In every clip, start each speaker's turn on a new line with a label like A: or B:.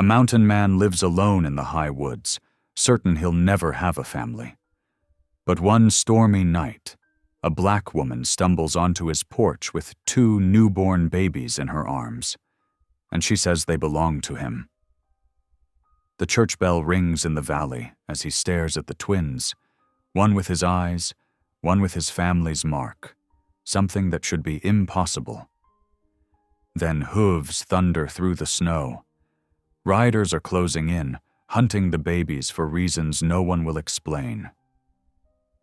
A: A mountain man lives alone in the high woods, certain he'll never have a family. But one stormy night, a black woman stumbles onto his porch with 2 newborn babies in her arms, and she says they belong to him. The church bell rings in the valley as he stares at the twins, one with his eyes, one with his family's mark, something that should be impossible. Then hooves thunder through the snow. Riders are closing in, hunting the babies for reasons no one will explain.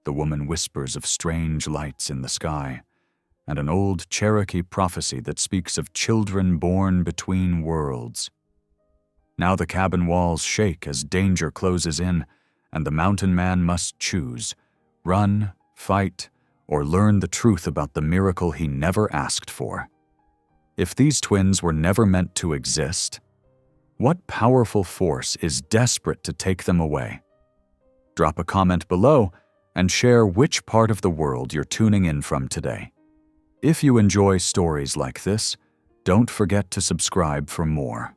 A: The woman whispers of strange lights in the sky, and an old Cherokee prophecy that speaks of children born between worlds. Now the cabin walls shake as danger closes in, and the mountain man must choose: run, fight, or learn the truth about the miracle he never asked for. If these twins were never meant to exist, what powerful force is desperate to take them away? Drop a comment below and share which part of the world you're tuning in from today. If you enjoy stories like this, don't forget to subscribe for more.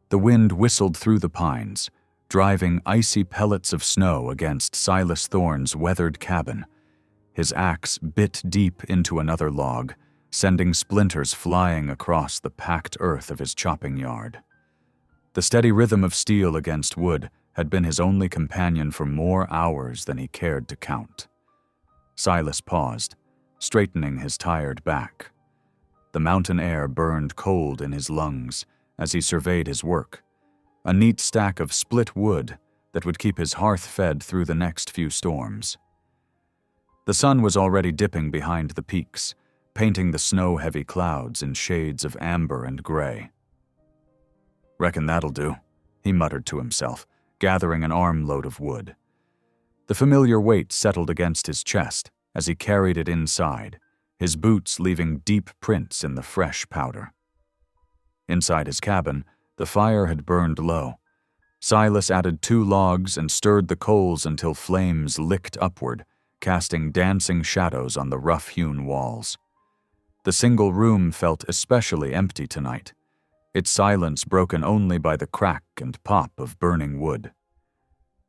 A: The wind whistled through the pines, driving icy pellets of snow against Silas Thorne's weathered cabin. His axe bit deep into another log, sending splinters flying across the packed earth of his chopping yard. The steady rhythm of steel against wood had been his only companion for more hours than he cared to count. Silas paused, straightening his tired back. The mountain air burned cold in his lungs as he surveyed his work, a neat stack of split wood that would keep his hearth fed through the next few storms. The sun was already dipping behind the peaks, painting the snow-heavy clouds in shades of amber and gray. "Reckon that'll do," he muttered to himself, gathering an armload of wood. The familiar weight settled against his chest as he carried it inside, his boots leaving deep prints in the fresh powder. Inside his cabin, the fire had burned low. Silas added 2 logs and stirred the coals until flames licked upward, casting dancing shadows on the rough-hewn walls. The single room felt especially empty tonight, its silence broken only by the crack and pop of burning wood.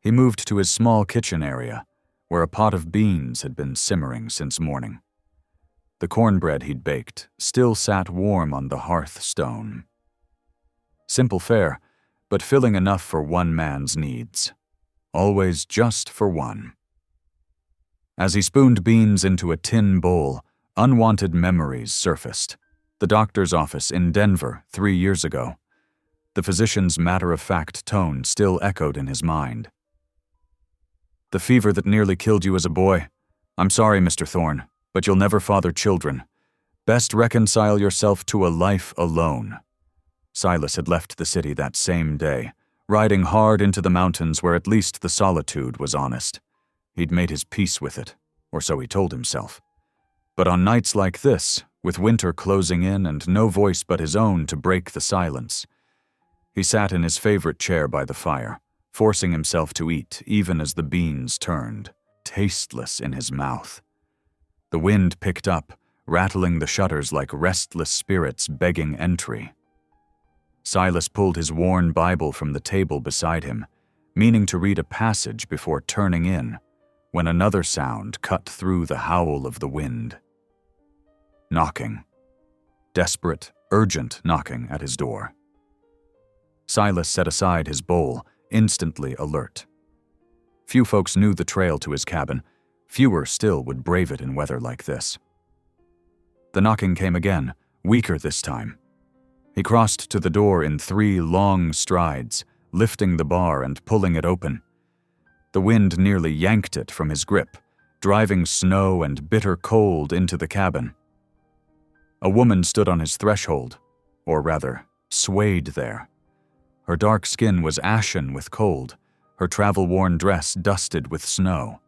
A: He moved to his small kitchen area, where a pot of beans had been simmering since morning. The cornbread he'd baked still sat warm on the hearthstone. Simple fare, but filling enough for one man's needs. Always just for one. As he spooned beans into a tin bowl, unwanted memories surfaced. The doctor's office in Denver 3 years ago. The physician's matter-of-fact tone still echoed in his mind. "The fever that nearly killed you as a boy. I'm sorry, Mr. Thorne, but you'll never father children. Best reconcile yourself to a life alone." Silas had left the city that same day, riding hard into the mountains where at least the solitude was honest. He'd made his peace with it, or so he told himself. But on nights like this, with winter closing in and no voice but his own to break the silence, he sat in his favorite chair by the fire, forcing himself to eat even as the beans turned, tasteless in his mouth. The wind picked up, rattling the shutters like restless spirits begging entry. Silas pulled his worn Bible from the table beside him, meaning to read a passage before turning in, when another sound cut through the howl of the wind. Knocking. Desperate, urgent knocking at his door. Silas set aside his bowl, instantly alert. Few folks knew the trail to his cabin. Fewer still would brave it in weather like this. The knocking came again, weaker this time. He crossed to the door in 3 long strides, lifting the bar and pulling it open. The wind nearly yanked it from his grip, driving snow and bitter cold into the cabin. A woman stood on his threshold, or rather, swayed there. Her dark skin was ashen with cold, her travel-worn dress dusted with snow.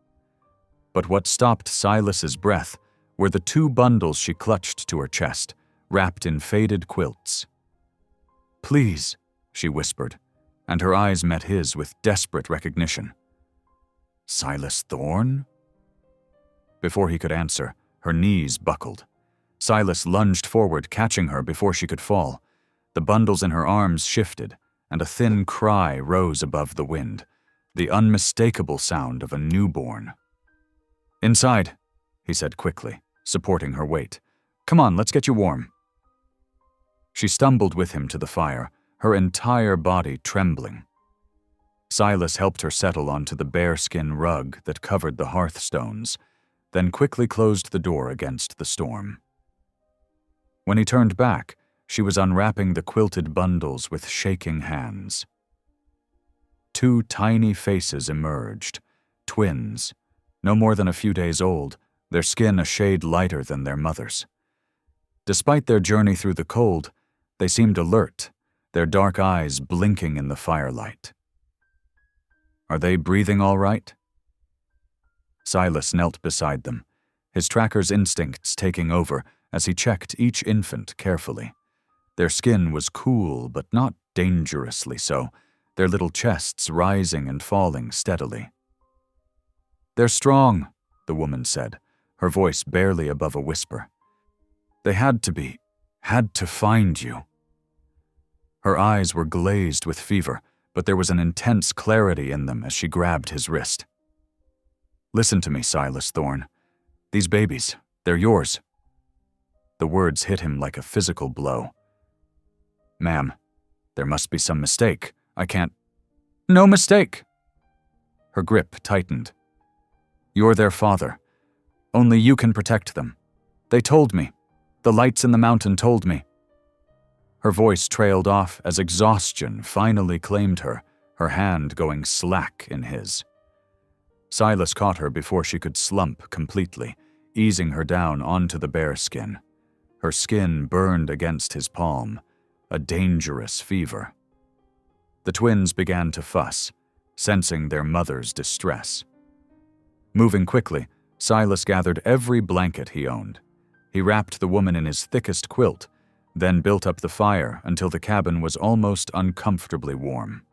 A: But what stopped Silas's breath were the 2 bundles she clutched to her chest, wrapped in faded quilts. "Please," she whispered, and her eyes met his with desperate recognition. "Silas Thorne?" Before he could answer, her knees buckled. Silas lunged forward, catching her before she could fall. The bundles in her arms shifted, and a thin cry rose above the wind, the unmistakable sound of a newborn. "Inside," he said quickly, supporting her weight. "Come on, let's get you warm." She stumbled with him to the fire, her entire body trembling. Silas helped her settle onto the bearskin rug that covered the hearthstones, then quickly closed the door against the storm. When he turned back, she was unwrapping the quilted bundles with shaking hands. Two tiny faces emerged, twins, no more than a few days old, their skin a shade lighter than their mother's. Despite their journey through the cold, they seemed alert, their dark eyes blinking in the firelight. "Are they breathing all right?" Silas knelt beside them, his tracker's instincts taking over as he checked each infant carefully. Their skin was cool, but not dangerously so, their little chests rising and falling steadily. "They're strong," the woman said, her voice barely above a whisper. "They had to find you." Her eyes were glazed with fever, but there was an intense clarity in them as she grabbed his wrist. "Listen to me, Silas Thorne. These babies, they're yours." The words hit him like a physical blow. "Ma'am, there must be some mistake. I can't—" "No mistake!" Her grip tightened. "You're their father. Only you can protect them. They told me. The lights in the mountain told me." Her voice trailed off as exhaustion finally claimed her, her hand going slack in his. Silas caught her before she could slump completely, easing her down onto the bearskin. Her skin burned against his palm, a dangerous fever. The twins began to fuss, sensing their mother's distress. Moving quickly, Silas gathered every blanket he owned. He wrapped the woman in his thickest quilt, then built up the fire until the cabin was almost uncomfortably warm.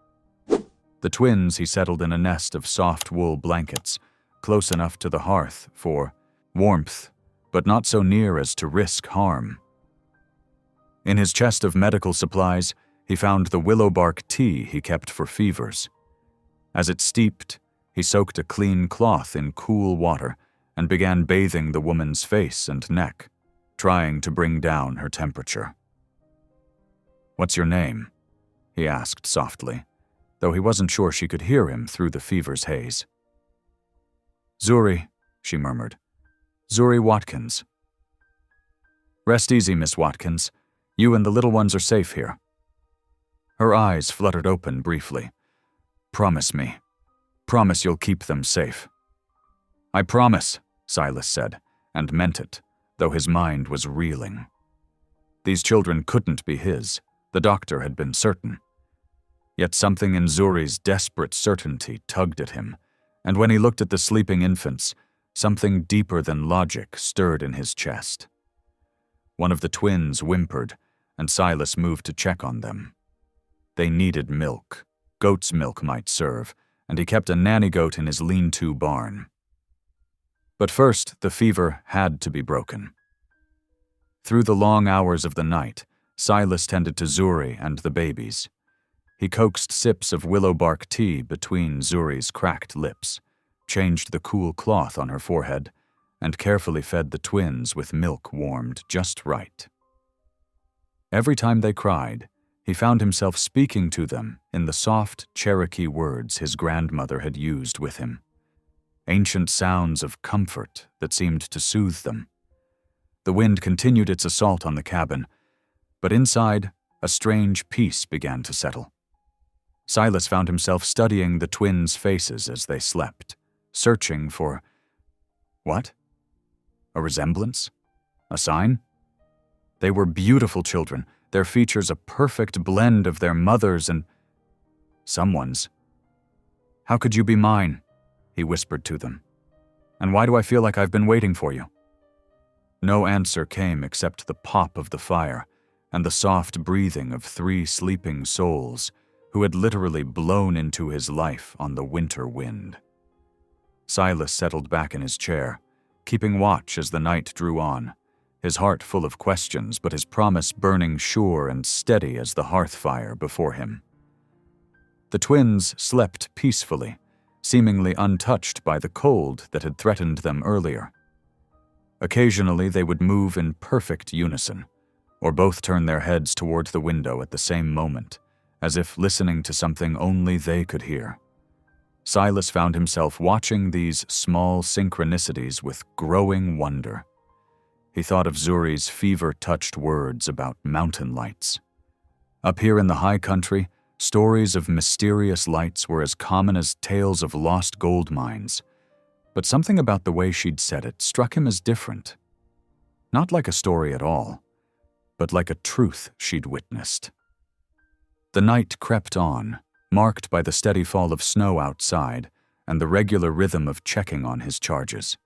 A: The twins he settled in a nest of soft wool blankets, close enough to the hearth for warmth, but not so near as to risk harm. In his chest of medical supplies, he found the willow bark tea he kept for fevers. As it steeped, he soaked a clean cloth in cool water and began bathing the woman's face and neck, trying to bring down her temperature. "What's your name?" he asked softly, though he wasn't sure she could hear him through the fever's haze. "Zuri," she murmured. "Zuri Watkins." "Rest easy, Miss Watkins. You and the little ones are safe here." Her eyes fluttered open briefly. "Promise me. Promise you'll keep them safe." "I promise," Silas said, and meant it, though his mind was reeling. These children couldn't be his, the doctor had been certain. Yet something in Zuri's desperate certainty tugged at him, and when he looked at the sleeping infants, something deeper than logic stirred in his chest. One of the twins whimpered, and Silas moved to check on them. They needed milk. Goat's milk might serve, and he kept a nanny goat in his lean-to barn. But first, the fever had to be broken. Through the long hours of the night, Silas tended to Zuri and the babies. He coaxed sips of willow bark tea between Zuri's cracked lips, changed the cool cloth on her forehead, and carefully fed the twins with milk warmed just right. Every time they cried, he found himself speaking to them in the soft Cherokee words his grandmother had used with him. Ancient sounds of comfort that seemed to soothe them. The wind continued its assault on the cabin, but inside, a strange peace began to settle. Silas found himself studying the twins' faces as they slept, searching for— what? A resemblance? A sign? They were beautiful children, their features a perfect blend of their mother's and someone's. "How could you be mine?" he whispered to them. "And why do I feel like I've been waiting for you?" No answer came except the pop of the fire and the soft breathing of 3 sleeping souls who had literally blown into his life on the winter wind. Silas settled back in his chair, keeping watch as the night drew on, his heart full of questions but his promise burning sure and steady as the hearth fire before him. The twins slept peacefully, seemingly untouched by the cold that had threatened them earlier. Occasionally, they would move in perfect unison, or both turn their heads toward the window at the same moment, as if listening to something only they could hear. Silas found himself watching these small synchronicities with growing wonder. He thought of Zuri's fever-touched words about mountain lights. Up here in the high country, stories of mysterious lights were as common as tales of lost gold mines. But something about the way she'd said it struck him as different. Not like a story at all, but like a truth she'd witnessed. The night crept on, marked by the steady fall of snow outside and the regular rhythm of checking on his charges.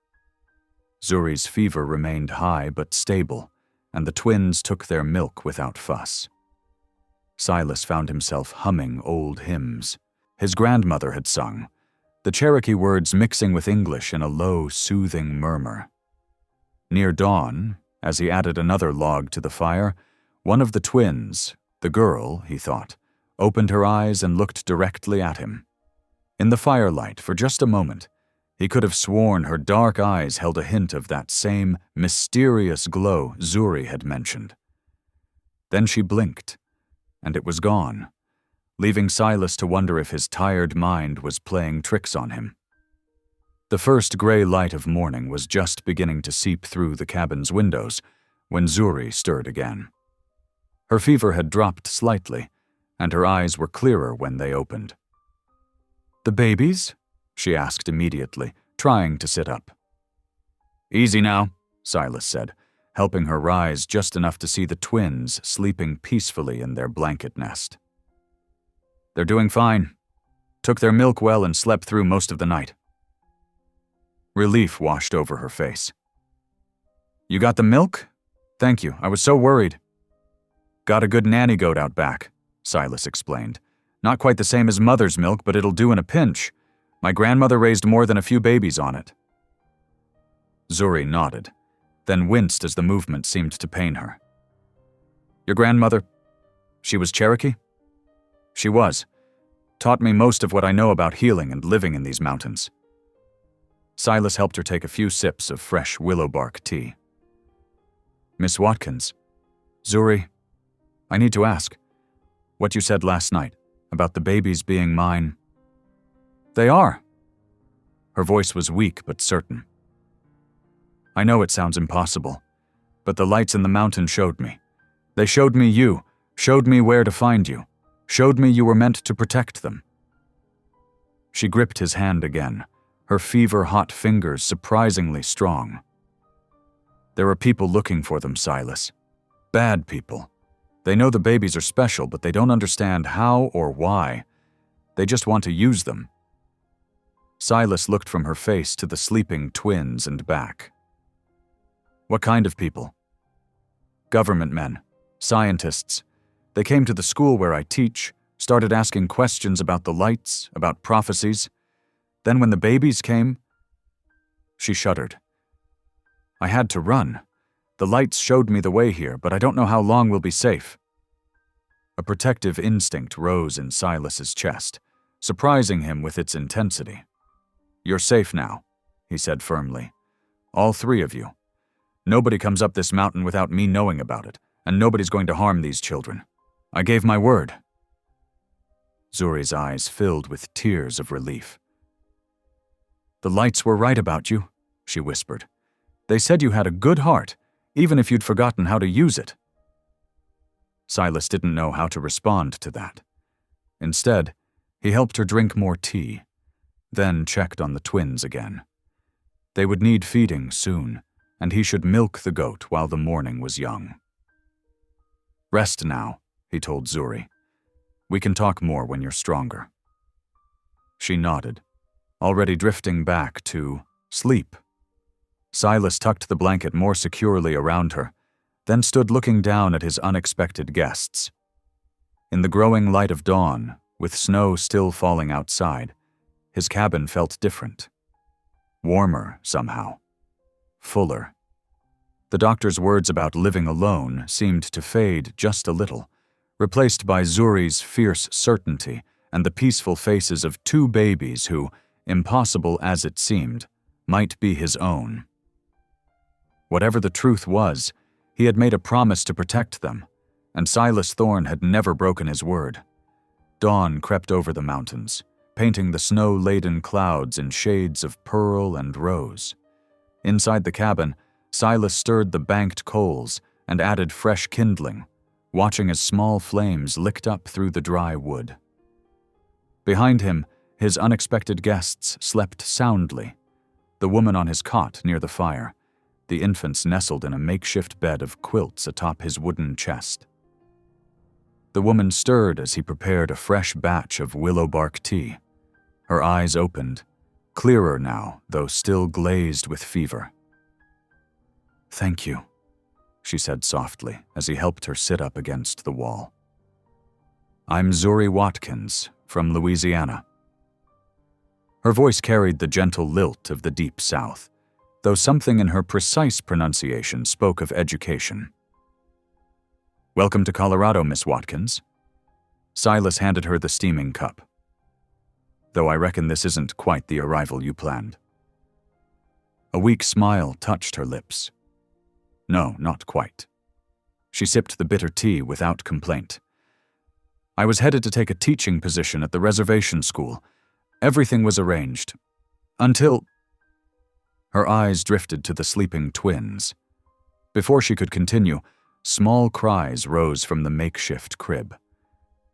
A: Zuri's fever remained high but stable, and the twins took their milk without fuss. Silas found himself humming old hymns his grandmother had sung, the Cherokee words mixing with English in a low, soothing murmur. Near dawn, as he added another log to the fire, one of the twins, the girl, he thought, opened her eyes and looked directly at him. In the firelight, for just a moment, he could have sworn her dark eyes held a hint of that same mysterious glow Zuri had mentioned. Then she blinked, and it was gone, leaving Silas to wonder if his tired mind was playing tricks on him. The first gray light of morning was just beginning to seep through the cabin's windows when Zuri stirred again. Her fever had dropped slightly, and her eyes were clearer when they opened. "The babies?" she asked immediately, trying to sit up. "Easy now," Silas said, helping her rise just enough to see the twins sleeping peacefully in their blanket nest. "They're doing fine. Took their milk well and slept through most of the night." Relief washed over her face. "You got the milk? Thank you, I was so worried." "Got a good nanny goat out back," Silas explained. "Not quite the same as mother's milk, but it'll do in a pinch. My grandmother raised more than a few babies on it." Zuri nodded, then winced as the movement seemed to pain her. "Your grandmother, she was Cherokee?" "She was. Taught me most of what I know about healing and living in these mountains." Silas helped her take a few sips of fresh willow bark tea. "Miss Watkins, Zuri, I need to ask, what you said last night about the babies being mine." "They are." Her voice was weak but certain. "I know it sounds impossible, but the lights in the mountain showed me. They showed me you, showed me where to find you, showed me you were meant to protect them." She gripped his hand again, her fever-hot fingers surprisingly strong. "There are people looking for them, Silas. Bad people. They know the babies are special, but they don't understand how or why. They just want to use them." Silas looked from her face to the sleeping twins and back. "What kind of people?" "Government men, scientists. They came to the school where I teach, started asking questions about the lights, about prophecies. Then when the babies came..." She shuddered. "I had to run. The lights showed me the way here, but I don't know how long we'll be safe." A protective instinct rose in Silas's chest, surprising him with its intensity. "You're safe now," he said firmly. "All three of you. Nobody comes up this mountain without me knowing about it, and nobody's going to harm these children. I gave my word." Zuri's eyes filled with tears of relief. "The lights were right about you," she whispered. "They said you had a good heart, even if you'd forgotten how to use it." Silas didn't know how to respond to that. Instead, he helped her drink more tea, then checked on the twins again. They would need feeding soon, and he should milk the goat while the morning was young. "Rest now," he told Zuri. "We can talk more when you're stronger." She nodded, already drifting back to sleep. Silas tucked the blanket more securely around her, then stood looking down at his unexpected guests. In the growing light of dawn, with snow still falling outside, his cabin felt different. Warmer, somehow. Fuller. The doctor's words about living alone seemed to fade just a little, replaced by Zuri's fierce certainty and the peaceful faces of two babies who, impossible as it seemed, might be his own. Whatever the truth was, he had made a promise to protect them, and Silas Thorne had never broken his word. Dawn crept over the mountains, painting the snow-laden clouds in shades of pearl and rose. Inside the cabin, Silas stirred the banked coals and added fresh kindling, watching as small flames licked up through the dry wood. Behind him, his unexpected guests slept soundly, the woman on his cot near the fire, the infants nestled in a makeshift bed of quilts atop his wooden chest. The woman stirred as he prepared a fresh batch of willow bark tea. Her eyes opened, clearer now, though still glazed with fever. "Thank you," she said softly as he helped her sit up against the wall. "I'm Zuri Watkins, from Louisiana." Her voice carried the gentle lilt of the Deep South, though something in her precise pronunciation spoke of education. "Welcome to Colorado, Miss Watkins." Silas handed her the steaming cup. "Though I reckon this isn't quite the arrival you planned." A weak smile touched her lips. "No, not quite." She sipped the bitter tea without complaint. "I was headed to take a teaching position at the reservation school. Everything was arranged. Until—" Her eyes drifted to the sleeping twins. Before she could continue, small cries rose from the makeshift crib.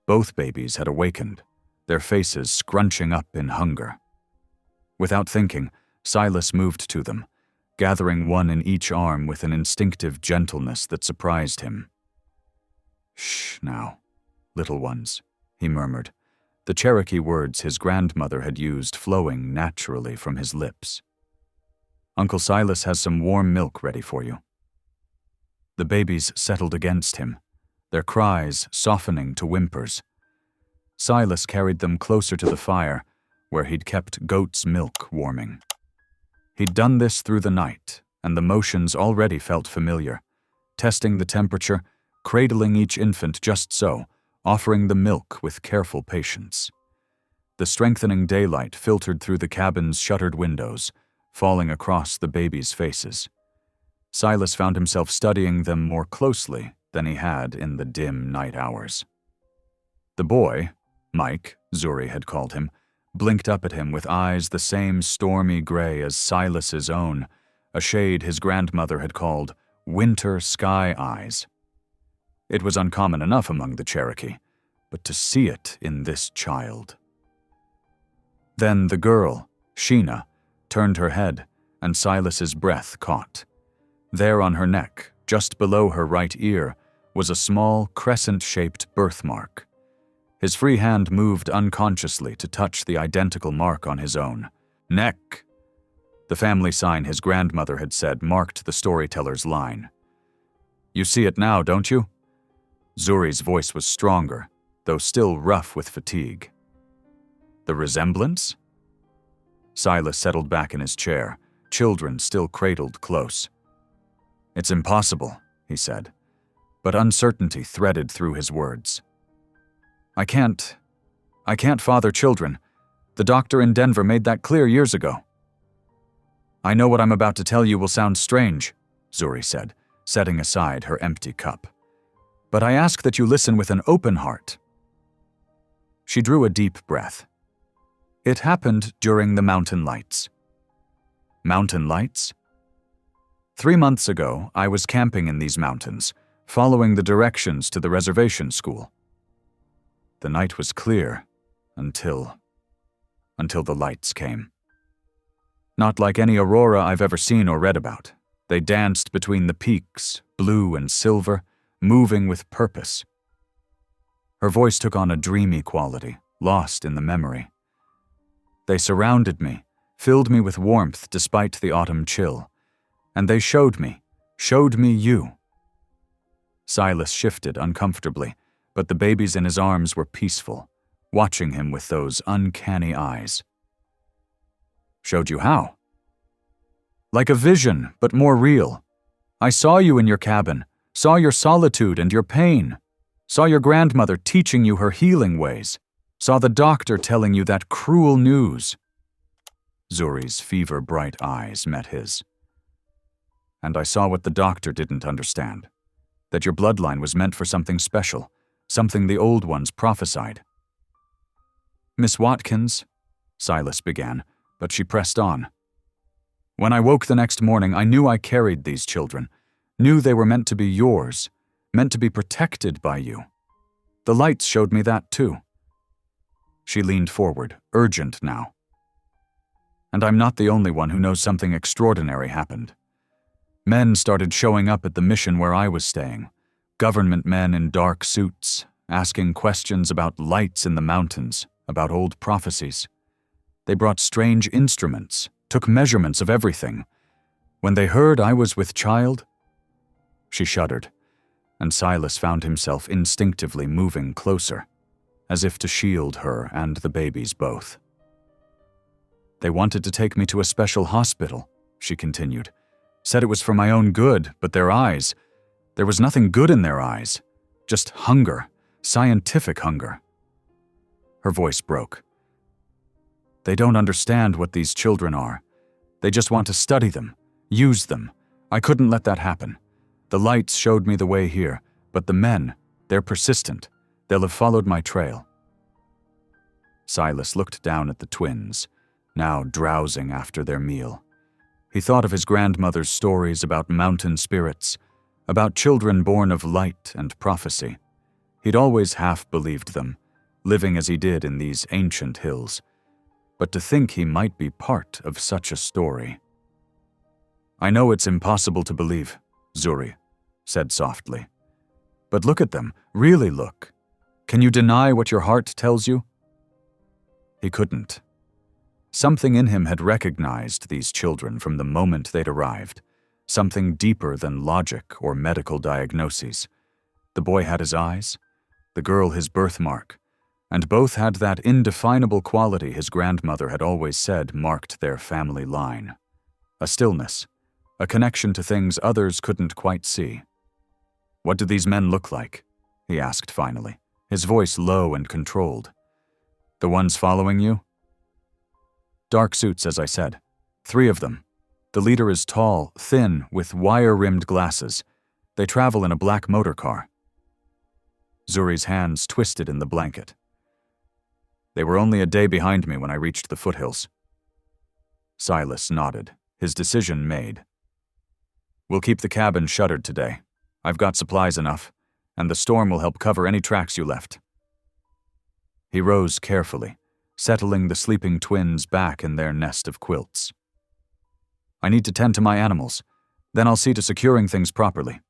A: Both babies had awakened, their faces scrunching up in hunger. Without thinking, Silas moved to them, gathering one in each arm with an instinctive gentleness that surprised him. "Shh now, little ones," he murmured, the Cherokee words his grandmother had used flowing naturally from his lips. "Uncle Silas has some warm milk ready for you." The babies settled against him, their cries softening to whimpers. Silas carried them closer to the fire, where he'd kept goat's milk warming. He'd done this through the night, and the motions already felt familiar, testing the temperature, cradling each infant just so, offering the milk with careful patience. The strengthening daylight filtered through the cabin's shuttered windows, falling across the babies' faces. Silas found himself studying them more closely than he had in the dim night hours. The boy, Mike, Zuri had called him, blinked up at him with eyes the same stormy gray as Silas's own, a shade his grandmother had called winter sky eyes. It was uncommon enough among the Cherokee, but to see it in this child. Then the girl, Sheena, turned her head, and Silas's breath caught. There on her neck, just below her right ear, was a small, crescent-shaped birthmark. His free hand moved unconsciously to touch the identical mark on his own. "Neck!" The family sign his grandmother had said marked the storyteller's line. "You see it now, don't you?" Zuri's voice was stronger, though still rough with fatigue. "The resemblance?" Silas settled back in his chair, children still cradled close. "It's impossible," he said, but uncertainty threaded through his words. I can't father children. The doctor in Denver made that clear years ago." "I know what I'm about to tell you will sound strange," Zuri said, setting aside her empty cup. "But I ask that you listen with an open heart." She drew a deep breath. "It happened during the mountain lights." "Mountain lights?" 3 months ago, I was camping in these mountains, following the directions to the reservation school. The night was clear until the lights came. Not like any aurora I've ever seen or read about. They danced between the peaks, blue and silver, moving with purpose. Her voice took on a dreamy quality, lost in the memory. They surrounded me, filled me with warmth despite the autumn chill, and they showed me you. Silas shifted uncomfortably, but the babies in his arms were peaceful, watching him with those uncanny eyes. "Showed you how?" "Like a vision, but more real. I saw you in your cabin, saw your solitude and your pain, saw your grandmother teaching you her healing ways, Saw the doctor telling you that cruel news." Zuri's fever-bright eyes met his. "And I saw what the doctor didn't understand. That your bloodline was meant for something special, something the old ones prophesied." "Miss Watkins," Silas began, but she pressed on. "When I woke the next morning, I knew I carried these children, knew they were meant to be yours, meant to be protected by you. The lights showed me that too." She leaned forward, urgent now. "And I'm not the only one who knows something extraordinary happened. Men started showing up at the mission where I was staying, government men in dark suits, asking questions about lights in the mountains, about old prophecies. They brought strange instruments, took measurements of everything. When they heard I was with child..." She shuddered, and Silas found himself instinctively moving closer, as if to shield her and the babies both. "They wanted to take me to a special hospital," she continued. "Said it was for my own good, but their eyes, there was nothing good in their eyes. Just hunger, scientific hunger." Her voice broke. "They don't understand what these children are. They just want to study them, use them. I couldn't let that happen. The lights showed me the way here, but the men, they're persistent. They'll have followed my trail." Silas looked down at the twins, now drowsing after their meal. He thought of his grandmother's stories about mountain spirits, about children born of light and prophecy. He'd always half believed them, living as he did in these ancient hills. But to think he might be part of such a story. "I know it's impossible to believe," Zuri said softly. "But look at them, really look. Can you deny what your heart tells you?" He couldn't. Something in him had recognized these children from the moment they'd arrived, something deeper than logic or medical diagnoses. The boy had his eyes, the girl his birthmark, and both had that indefinable quality his grandmother had always said marked their family line. A stillness, a connection to things others couldn't quite see. "What do these men look like?" he asked finally, his voice low and controlled. "The ones following you?" "Dark suits, as I said. 3 of them. The leader is tall, thin, with wire-rimmed glasses. They travel in a black motor car." Zuri's hands twisted in the blanket. "They were only a day behind me when I reached the foothills." Silas nodded, his decision made. "We'll keep the cabin shuttered today. I've got supplies enough, and the storm will help cover any tracks you left." He rose carefully, settling the sleeping twins back in their nest of quilts. "I need to tend to my animals, then I'll see to securing things properly."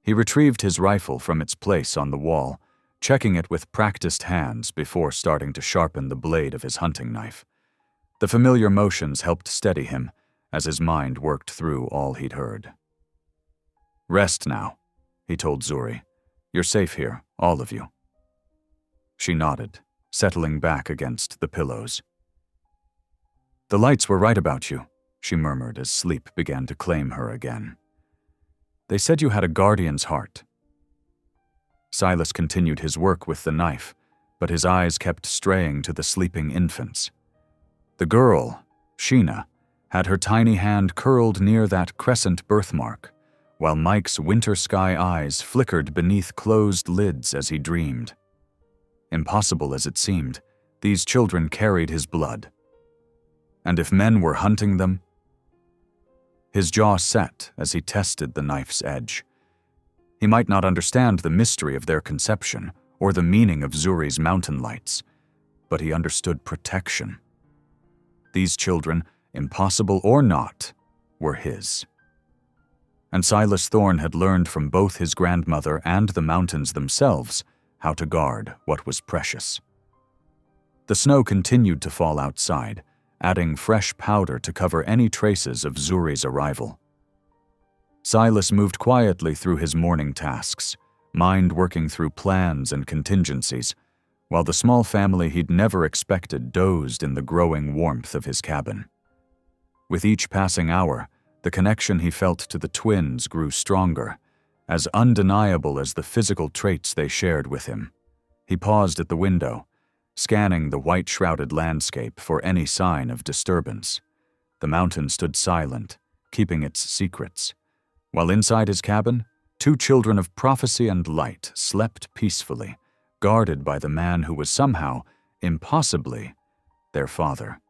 A: He retrieved his rifle from its place on the wall, checking it with practiced hands before starting to sharpen the blade of his hunting knife. The familiar motions helped steady him as his mind worked through all he'd heard. "Rest now," he told Zuri. "You're safe here, all of you." She nodded, settling back against the pillows. "The lights were right about you," she murmured as sleep began to claim her again. "They said you had a guardian's heart." Silas continued his work with the knife, but his eyes kept straying to the sleeping infants. The girl, Sheena, had her tiny hand curled near that crescent birthmark, while Mike's winter sky eyes flickered beneath closed lids as he dreamed. Impossible as it seemed, these children carried his blood. And if men were hunting them? His jaw set as he tested the knife's edge. He might not understand the mystery of their conception or the meaning of Zuri's mountain lights, but he understood protection. These children, impossible or not, were his. And Silas Thorne had learned from both his grandmother and the mountains themselves how to guard what was precious. The snow continued to fall outside, adding fresh powder to cover any traces of Zuri's arrival. Silas moved quietly through his morning tasks, mind working through plans and contingencies, while the small family he'd never expected dozed in the growing warmth of his cabin. With each passing hour, the connection he felt to the twins grew stronger, as undeniable as the physical traits they shared with him. He paused at the window, scanning the white-shrouded landscape for any sign of disturbance. The mountain stood silent, keeping its secrets, while inside his cabin, 2 children of prophecy and light slept peacefully, guarded by the man who was somehow, impossibly, their father.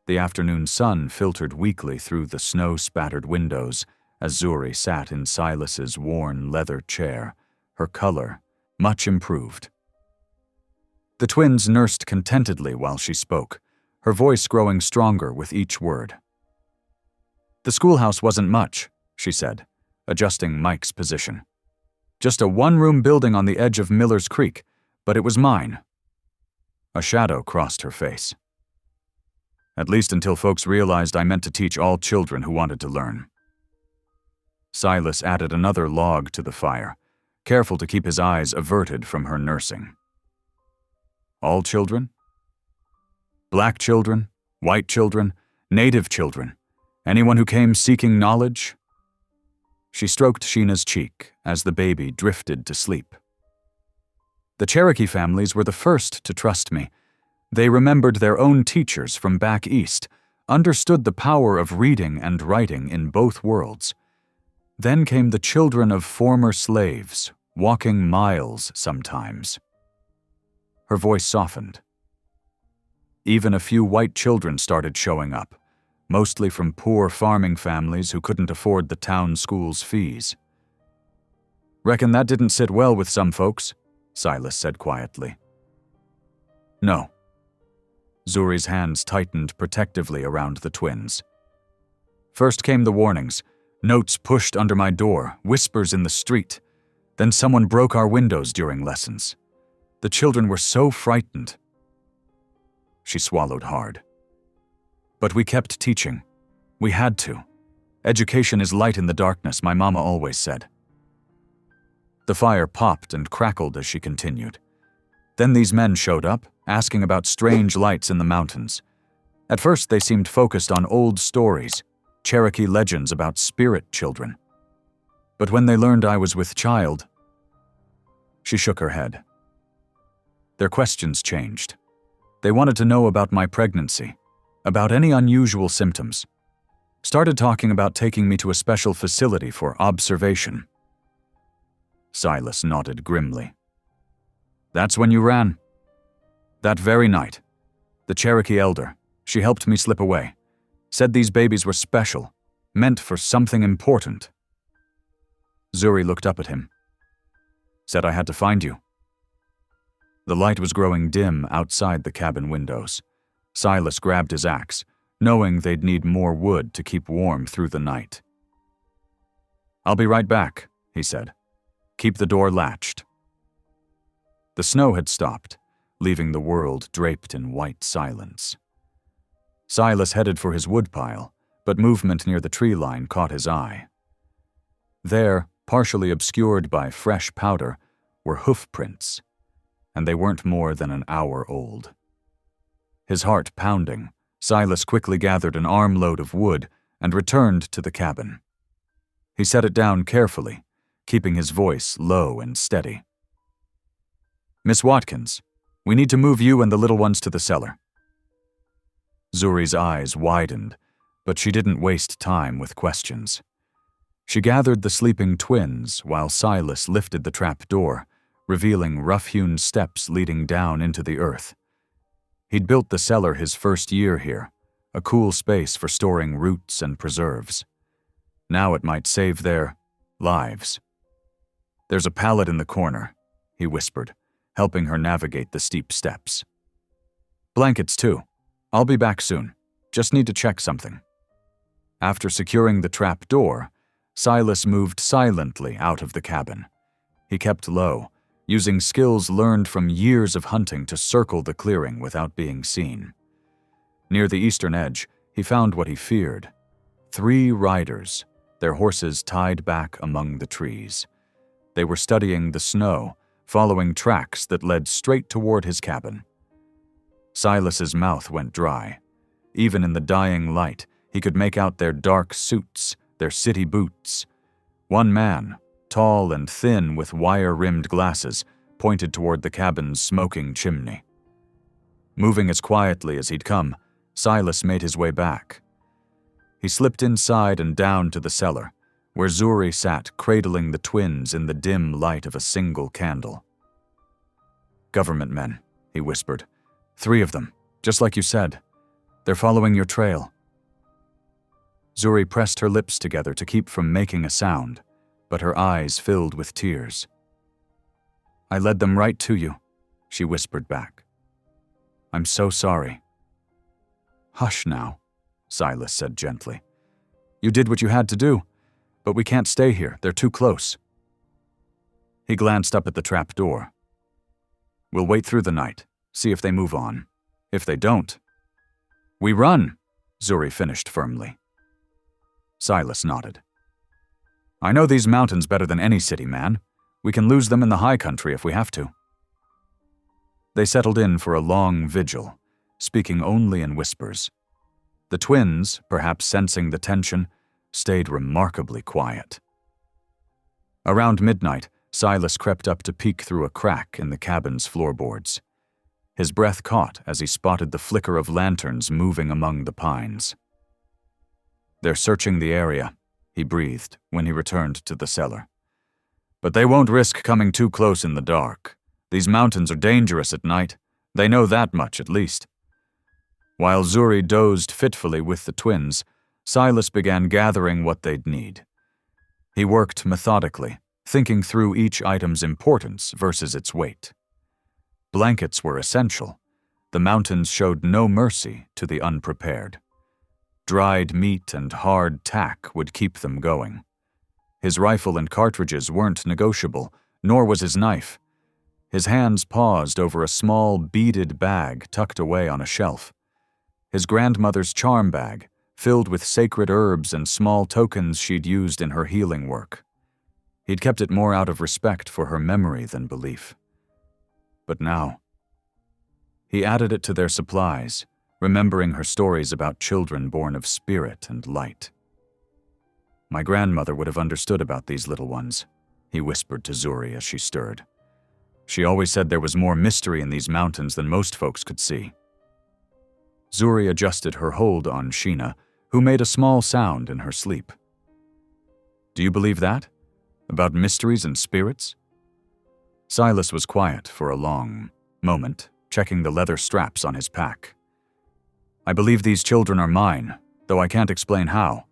A: The afternoon sun filtered weakly through the snow-spattered windows as Zuri sat in Silas's worn leather chair, her color much improved. The twins nursed contentedly while she spoke, her voice growing stronger with each word. "The schoolhouse wasn't much," she said, adjusting Mike's position. "Just a one-room building on the edge of Miller's Creek, but it was mine." A shadow crossed her face. "At least until folks realized I meant to teach all children who wanted to learn." Silas added another log to the fire, careful to keep his eyes averted from her nursing. "All children? Black children, white children, native children, anyone who came seeking knowledge?" She stroked Sheena's cheek as the baby drifted to sleep. "The Cherokee families were the first to trust me. They remembered their own teachers from back east, understood the power of reading and writing in both worlds. Then came the children of former slaves, walking miles sometimes." Her voice softened. Even a few white children started showing up, mostly from poor farming families who couldn't afford the town school's fees. "Reckon that didn't sit well with some folks," Silas said quietly. "No." Zuri's hands tightened protectively around the twins. "First came the warnings, notes pushed under my door, whispers in the street. Then someone broke our windows during lessons. The children were so frightened." She swallowed hard. "But we kept teaching. We had to. Education is light in the darkness, my mama always said." The fire popped and crackled as she continued. "Then these men showed up, asking about strange lights in the mountains. At first they seemed focused on old stories, Cherokee legends about spirit children. But when they learned I was with child..." She shook her head. "Their questions changed. They wanted to know about my pregnancy, about any unusual symptoms. Started talking about taking me to a special facility for observation." Silas nodded grimly. "That's when you ran?" "That very night. The Cherokee elder, she helped me slip away. Said these babies were special, meant for something important." Zuri looked up at him. "Said I had to find you." The light was growing dim outside the cabin windows. Silas grabbed his axe, knowing they'd need more wood to keep warm through the night. "I'll be right back," he said. "Keep the door latched." The snow had stopped, leaving the world draped in white silence. Silas headed for his woodpile, but movement near the tree line caught his eye. There, partially obscured by fresh powder, were hoof prints, and they weren't more than an hour old. His heart pounding, Silas quickly gathered an armload of wood and returned to the cabin. He set it down carefully, keeping his voice low and steady. "Miss Watkins, we need to move you and the little ones to the cellar." Zuri's eyes widened, but she didn't waste time with questions. She gathered the sleeping twins while Silas lifted the trap door, revealing rough-hewn steps leading down into the earth. He'd built the cellar his first year here, a cool space for storing roots and preserves. Now it might save their lives. "There's a pallet in the corner," he whispered, helping her navigate the steep steps. "Blankets, too. I'll be back soon. Just need to check something." After securing the trap door, Silas moved silently out of the cabin. He kept low, using skills learned from years of hunting to circle the clearing without being seen. Near the eastern edge, he found what he feared: 3 riders, their horses tied back among the trees. They were studying the snow, following tracks that led straight toward his cabin. Silas's mouth went dry. Even in the dying light, he could make out their dark suits, their city boots. One man, tall and thin with wire-rimmed glasses, pointed toward the cabin's smoking chimney. Moving as quietly as he'd come, Silas made his way back. He slipped inside and down to the cellar, where Zuri sat cradling the twins in the dim light of a single candle. "Government men," he whispered. "3 of them, just like you said. They're following your trail." Zuri pressed her lips together to keep from making a sound, but her eyes filled with tears. "I led them right to you," she whispered back. "I'm so sorry." "Hush now," Silas said gently. "You did what you had to do, but we can't stay here. They're too close." He glanced up at the trap door. "We'll wait through the night, see if they move on. If they don't—" "We run," Zuri finished firmly. Silas nodded. "I know these mountains better than any city, man. We can lose them in the high country if we have to." They settled in for a long vigil, speaking only in whispers. The twins, perhaps sensing the tension, stayed remarkably quiet. Around midnight, Silas crept up to peek through a crack in the cabin's floorboards. His breath caught as he spotted the flicker of lanterns moving among the pines. "They're searching the area," he breathed when he returned to the cellar. "But they won't risk coming too close in the dark. These mountains are dangerous at night. They know that much, at least." While Zuri dozed fitfully with the twins, Silas began gathering what they'd need. He worked methodically, thinking through each item's importance versus its weight. Blankets were essential. The mountains showed no mercy to the unprepared. Dried meat and hard tack would keep them going. His rifle and cartridges weren't negotiable, nor was his knife. His hands paused over a small beaded bag tucked away on a shelf. His grandmother's charm bag, filled with sacred herbs and small tokens she'd used in her healing work. He'd kept it more out of respect for her memory than belief. But now, he added it to their supplies, remembering her stories about children born of spirit and light. "My grandmother would have understood about these little ones," he whispered to Zuri as she stirred. "She always said there was more mystery in these mountains than most folks could see." Zuri adjusted her hold on Sheena, who made a small sound in her sleep. "Do you believe that? About mysteries and spirits?" Silas was quiet for a long moment, checking the leather straps on his pack. "I believe these children are mine, though I can't explain how.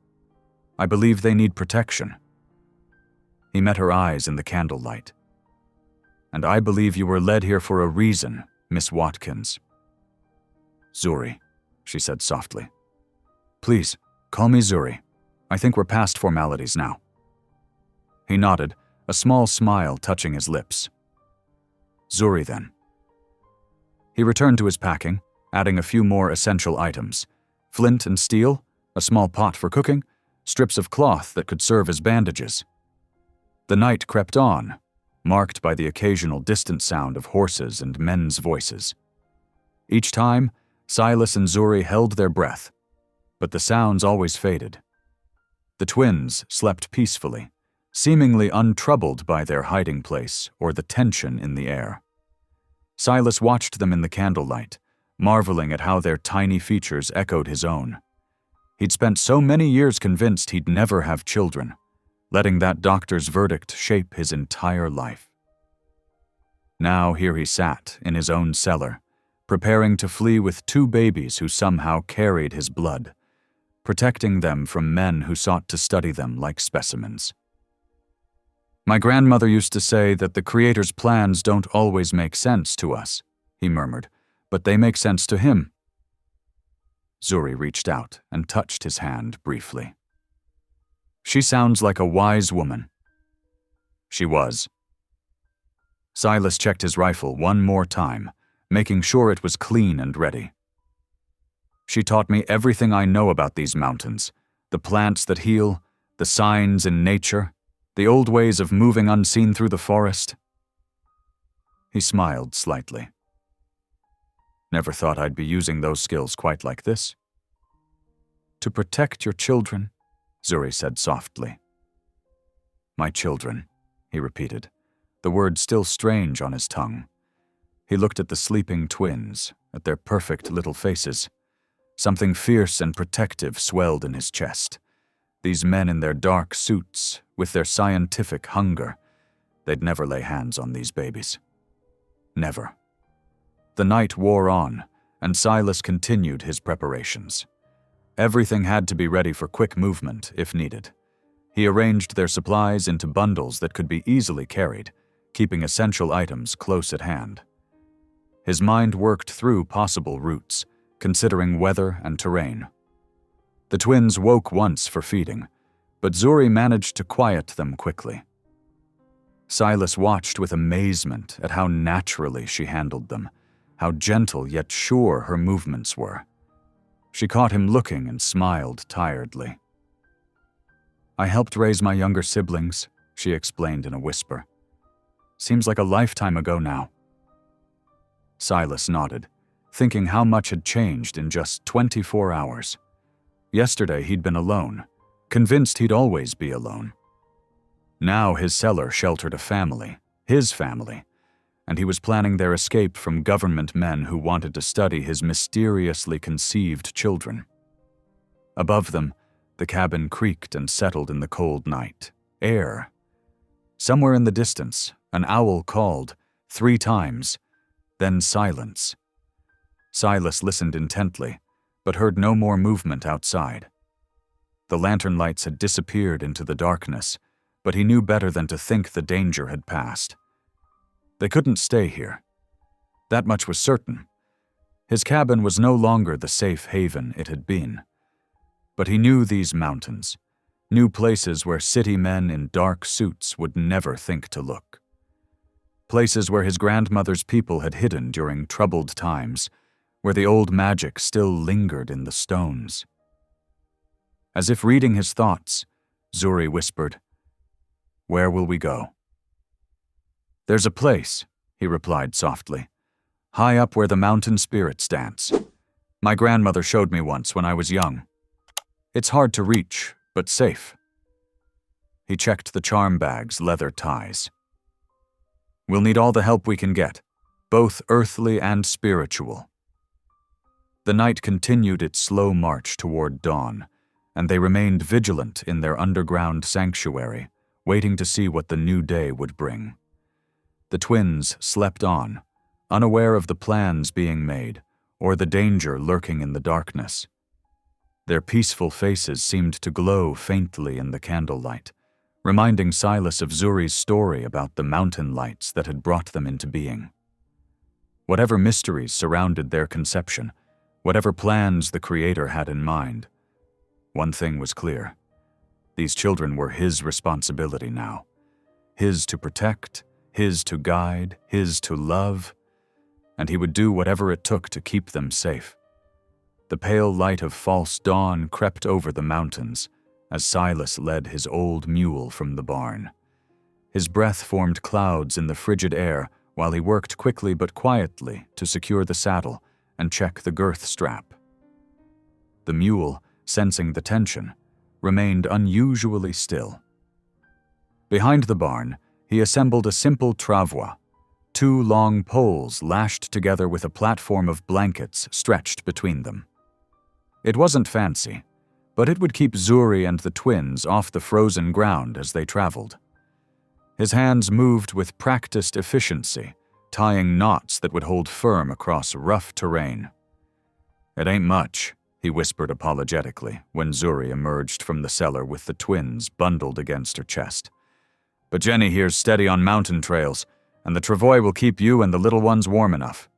A: I believe they need protection." He met her eyes in the candlelight. "And I believe you were led here for a reason, Miss Watkins." "Zuri," she said softly. "Please, call me Zuri. I think we're past formalities now." He nodded, a small smile touching his lips. "Zuri, then." He returned to his packing, adding a few more essential items: flint and steel, a small pot for cooking, strips of cloth that could serve as bandages. The night crept on, marked by the occasional distant sound of horses and men's voices. Each time, Silas and Zuri held their breath, but the sounds always faded. The twins slept peacefully, seemingly untroubled by their hiding place or the tension in the air. Silas watched them in the candlelight, marveling at how their tiny features echoed his own. He'd spent so many years convinced he'd never have children, letting that doctor's verdict shape his entire life. Now here he sat in his own cellar, preparing to flee with 2 babies who somehow carried his blood, protecting them from men who sought to study them like specimens. "My grandmother used to say that the Creator's plans don't always make sense to us," he murmured, "but they make sense to him." Zuri reached out and touched his hand briefly. "She sounds like a wise woman." She was. Silas checked his rifle one more time, making sure it was clean and ready. "She taught me everything I know about these mountains, the plants that heal, the signs in nature, the old ways of moving unseen through the forest." He smiled slightly. "Never thought I'd be using those skills quite like this." "To protect your children," Zuri said softly. "My children," he repeated, the word still strange on his tongue. He looked at the sleeping twins, at their perfect little faces. Something fierce and protective swelled in his chest. These men in their dark suits, with their scientific hunger, they'd never lay hands on these babies. Never. The night wore on, and Silas continued his preparations. Everything had to be ready for quick movement, if needed. He arranged their supplies into bundles that could be easily carried, keeping essential items close at hand. His mind worked through possible routes, considering weather and terrain. The twins woke once for feeding, but Zuri managed to quiet them quickly. Silas watched with amazement at how naturally she handled them, how gentle yet sure her movements were. She caught him looking and smiled tiredly. "I helped raise my younger siblings," she explained in a whisper. "Seems like a lifetime ago now." Silas nodded, thinking how much had changed in just 24 hours. Yesterday he'd been alone, convinced he'd always be alone. Now his cellar sheltered a family, his family, and he was planning their escape from government men who wanted to study his mysteriously conceived children. Above them, the cabin creaked and settled in the cold night. Air. Somewhere in the distance, an owl called, 3 times, then silence. Silas listened intently, but heard no more movement outside. The lantern lights had disappeared into the darkness, but he knew better than to think the danger had passed. They couldn't stay here. That much was certain. His cabin was no longer the safe haven it had been. But he knew these mountains, knew places where city men in dark suits would never think to look. Places where his grandmother's people had hidden during troubled times, where the old magic still lingered in the stones. As if reading his thoughts, Zuri whispered, "Where will we go?" "There's a place," he replied softly, "high up where the mountain spirits dance. My grandmother showed me once when I was young. It's hard to reach, but safe." He checked the charm bag's leather ties. "We'll need all the help we can get, both earthly and spiritual." The night continued its slow march toward dawn, and they remained vigilant in their underground sanctuary, waiting to see what the new day would bring. The twins slept on, unaware of the plans being made or the danger lurking in the darkness. Their peaceful faces seemed to glow faintly in the candlelight, reminding Silas of Zuri's story about the mountain lights that had brought them into being. Whatever mysteries surrounded their conception, whatever plans the Creator had in mind, one thing was clear. These children were his responsibility now. His to protect, his to guide, his to love, and he would do whatever it took to keep them safe. The pale light of false dawn crept over the mountains as Silas led his old mule from the barn. His breath formed clouds in the frigid air while he worked quickly but quietly to secure the saddle and check the girth strap. The mule, sensing the tension, remained unusually still. Behind the barn, he assembled a simple travois, 2 long poles lashed together with a platform of blankets stretched between them. It wasn't fancy, but it would keep Zuri and the twins off the frozen ground as they traveled. His hands moved with practiced efficiency, tying knots that would hold firm across rough terrain. "It ain't much," he whispered apologetically when Zuri emerged from the cellar with the twins bundled against her chest. "But Jenny here's steady on mountain trails, and the travois will keep you and the little ones warm enough."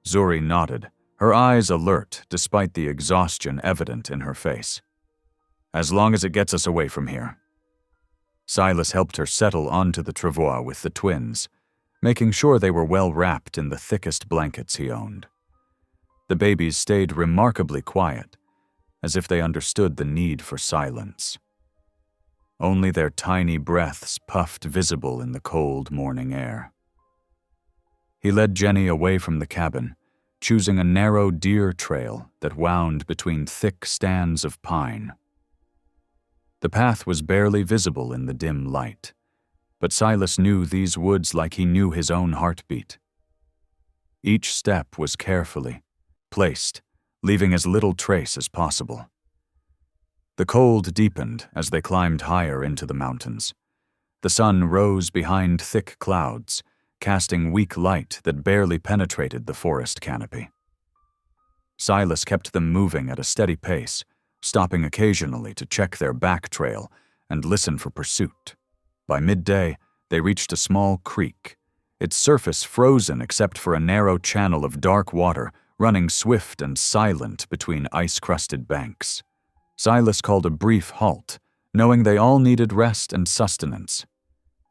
A: Zuri nodded, her eyes alert despite the exhaustion evident in her face. "As long as it gets us away from here." Silas helped her settle onto the travois with the twins, making sure they were well wrapped in the thickest blankets he owned. The babies stayed remarkably quiet, as if they understood the need for silence. Only their tiny breaths puffed visible in the cold morning air. He led Jenny away from the cabin, choosing a narrow deer trail that wound between thick stands of pine. The path was barely visible in the dim light, but Silas knew these woods like he knew his own heartbeat. Each step was carefully placed, leaving as little trace as possible. The cold deepened as they climbed higher into the mountains. The sun rose behind thick clouds, casting weak light that barely penetrated the forest canopy. Silas kept them moving at a steady pace, stopping occasionally to check their back trail and listen for pursuit. By midday, they reached a small creek, its surface frozen except for a narrow channel of dark water running swift and silent between ice-crusted banks. Silas called a brief halt, knowing they all needed rest and sustenance.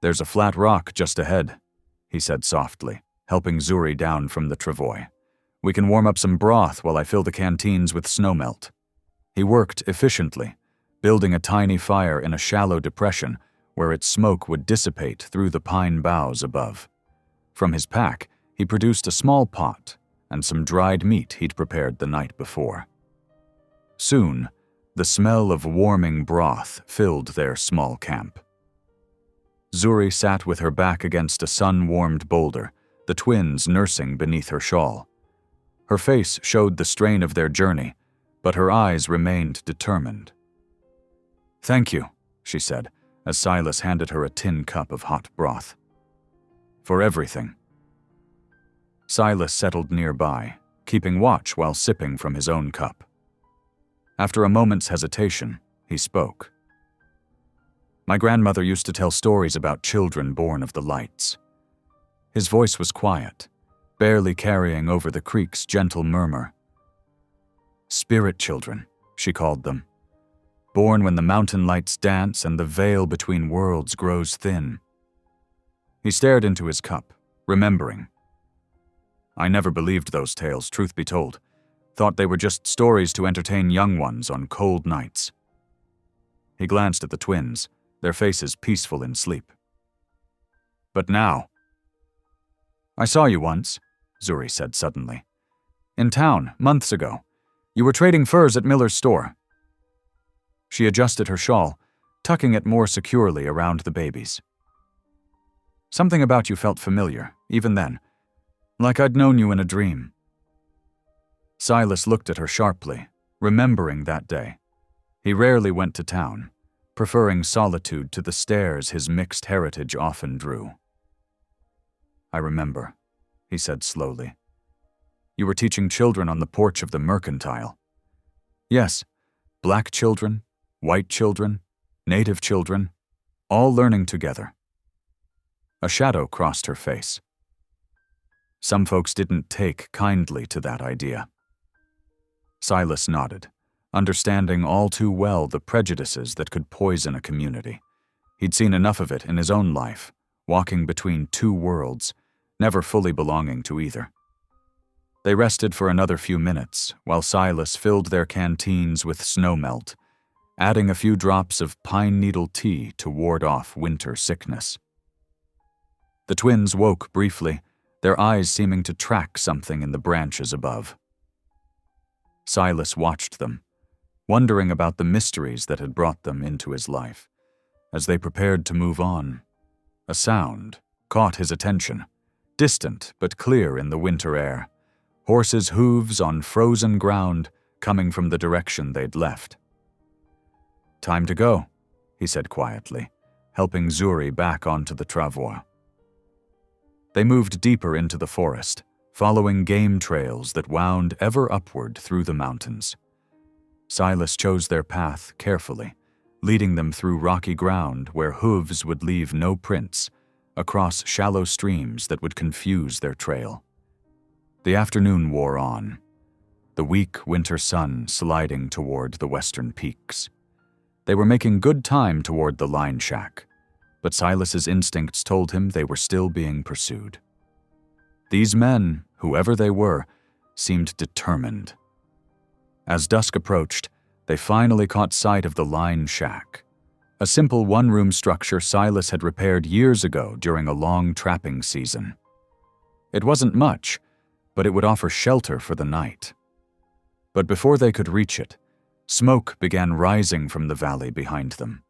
A: "There's a flat rock just ahead," he said softly, helping Zuri down from the travois. "We can warm up some broth while I fill the canteens with snowmelt." He worked efficiently, building a tiny fire in a shallow depression where its smoke would dissipate through the pine boughs above. From his pack, he produced a small pot and some dried meat he'd prepared the night before. Soon, the smell of warming broth filled their small camp. Zuri sat with her back against a sun-warmed boulder, the twins nursing beneath her shawl. Her face showed the strain of their journey, but her eyes remained determined. "Thank you," she said, as Silas handed her a tin cup of hot broth. "For everything." Silas settled nearby, keeping watch while sipping from his own cup. After a moment's hesitation, he spoke. "My grandmother used to tell stories about children born of the lights." His voice was quiet, barely carrying over the creek's gentle murmur. "Spirit children," she called them. "Born when the mountain lights dance and the veil between worlds grows thin." He stared into his cup, remembering. "I never believed those tales, truth be told. Thought they were just stories to entertain young ones on cold nights." He glanced at the twins, their faces peaceful in sleep. "But now—" "I saw you once," Zuri said suddenly. "In town, months ago. You were trading furs at Miller's store." She adjusted her shawl, tucking it more securely around the babies. "Something about you felt familiar, even then, like I'd known you in a dream." Silas looked at her sharply, remembering that day. He rarely went to town, preferring solitude to the stares his mixed heritage often drew. "I remember," he said slowly. "You were teaching children on the porch of the mercantile." "Yes, black children, white children, native children, all learning together." A shadow crossed her face. Some folks didn't take kindly to that idea. Silas nodded, understanding all too well the prejudices that could poison a community. He'd seen enough of it in his own life, walking between two worlds, never fully belonging to either. They rested for another few minutes while Silas filled their canteens with snowmelt, adding a few drops of pine needle tea to ward off winter sickness. The twins woke briefly, their eyes seeming to track something in the branches above. Silas watched them, wondering about the mysteries that had brought them into his life. As they prepared to move on, a sound caught his attention, distant but clear in the winter air, horses' hooves on frozen ground coming from the direction they'd left. "Time to go," he said quietly, helping Zuri back onto the travois. They moved deeper into the forest, following game trails that wound ever upward through the mountains. Silas chose their path carefully, leading them through rocky ground where hooves would leave no prints, across shallow streams that would confuse their trail. The afternoon wore on, the weak winter sun sliding toward the western peaks. They were making good time toward the line shack, but Silas's instincts told him they were still being pursued. These men, whoever they were, seemed determined. As dusk approached, they finally caught sight of the line shack, a simple one-room structure Silas had repaired years ago during a long trapping season. It wasn't much, but it would offer shelter for the night. But before they could reach it, smoke began rising from the valley behind them.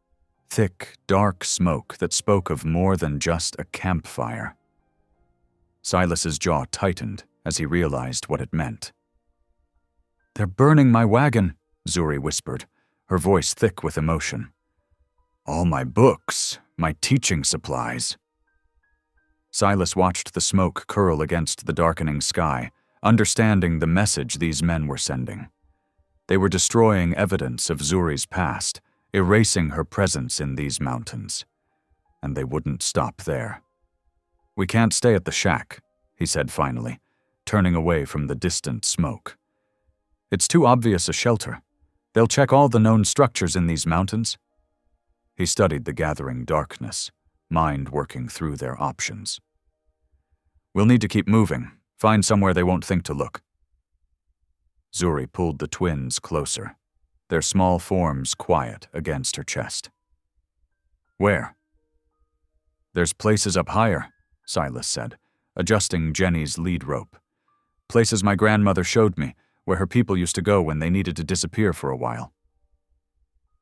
A: thick, dark smoke that spoke of more than just a campfire. Silas's jaw tightened as he realized what it meant. "They're burning my wagon," Zuri whispered, her voice thick with emotion. "All my books, my teaching supplies." Silas watched the smoke curl against the darkening sky, understanding the message these men were sending. They were destroying evidence of Zuri's past, erasing her presence in these mountains. And they wouldn't stop there. "We can't stay at the shack," he said finally, turning away from the distant smoke. "It's too obvious a shelter. They'll check all the known structures in these mountains." He studied the gathering darkness, mind working through their options. "We'll need to keep moving, find somewhere they won't think to look." Zuri pulled the twins closer, their small forms quiet against her chest. "Where?" "There's places up higher," Silas said, adjusting Jenny's lead rope. "Places my grandmother showed me, where her people used to go when they needed to disappear for a while."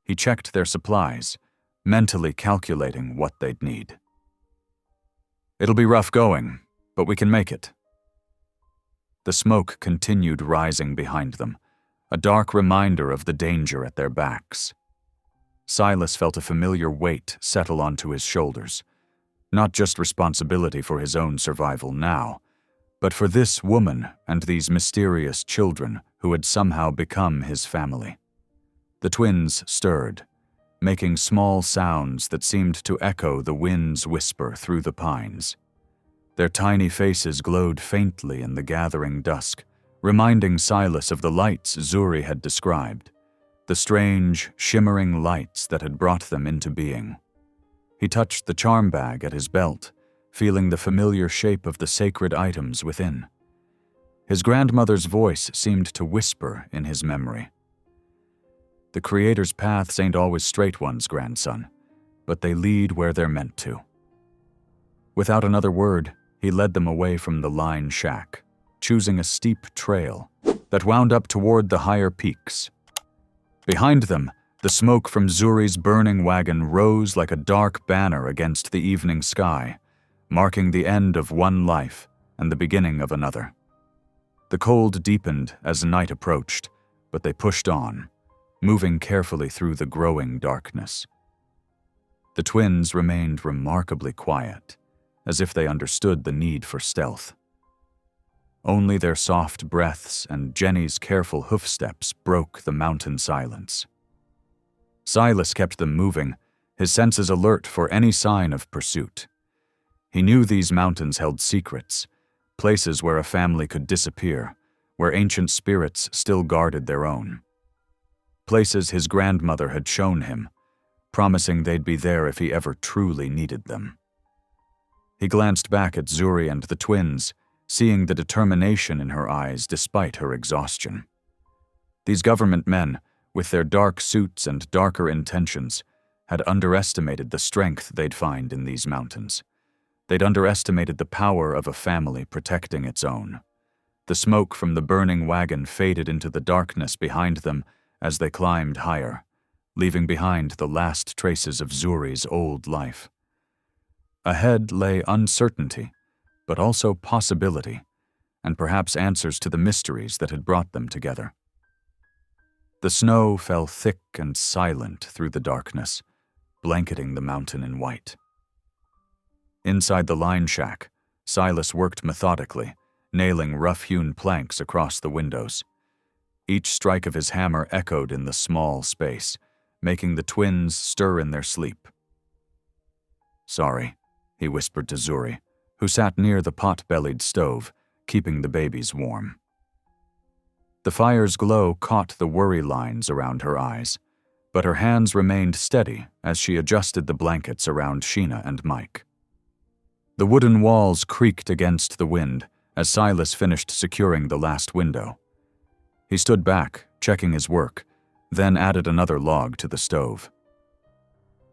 A: He checked their supplies, mentally calculating what they'd need. "It'll be rough going, but we can make it." The smoke continued rising behind them, a dark reminder of the danger at their backs. Silas felt a familiar weight settle onto his shoulders, not just responsibility for his own survival now, but for this woman and these mysterious children who had somehow become his family. The twins stirred, making small sounds that seemed to echo the wind's whisper through the pines. Their tiny faces glowed faintly in the gathering dusk, reminding Silas of the lights Zuri had described, the strange, shimmering lights that had brought them into being. He touched the charm bag at his belt, feeling the familiar shape of the sacred items within. His grandmother's voice seemed to whisper in his memory. "The Creator's paths ain't always straight ones, grandson, but they lead where they're meant to." Without another word, he led them away from the line shack, choosing a steep trail that wound up toward the higher peaks. Behind them, the smoke from Zuri's burning wagon rose like a dark banner against the evening sky, marking the end of one life and the beginning of another. The cold deepened as night approached, but they pushed on, moving carefully through the growing darkness. The twins remained remarkably quiet, as if they understood the need for stealth. Only their soft breaths and Jenny's careful hoofsteps broke the mountain silence. Silas kept them moving, his senses alert for any sign of pursuit. He knew these mountains held secrets, places where a family could disappear, where ancient spirits still guarded their own. Places his grandmother had shown him, promising they'd be there if he ever truly needed them. He glanced back at Zuri and the twins, seeing the determination in her eyes despite her exhaustion. These government men, with their dark suits and darker intentions, had underestimated the strength they'd find in these mountains. They'd underestimated the power of a family protecting its own. The smoke from the burning wagon faded into the darkness behind them as they climbed higher, leaving behind the last traces of Zuri's old life. Ahead lay uncertainty, but also possibility, and perhaps answers to the mysteries that had brought them together. The snow fell thick and silent through the darkness, blanketing the mountain in white. Inside the line shack, Silas worked methodically, nailing rough-hewn planks across the windows. Each strike of his hammer echoed in the small space, making the twins stir in their sleep. "Sorry," he whispered to Zuri, who sat near the pot-bellied stove, keeping the babies warm. The fire's glow caught the worry lines around her eyes, but her hands remained steady as she adjusted the blankets around Sheena and Mike. The wooden walls creaked against the wind as Silas finished securing the last window. He stood back, checking his work, then added another log to the stove.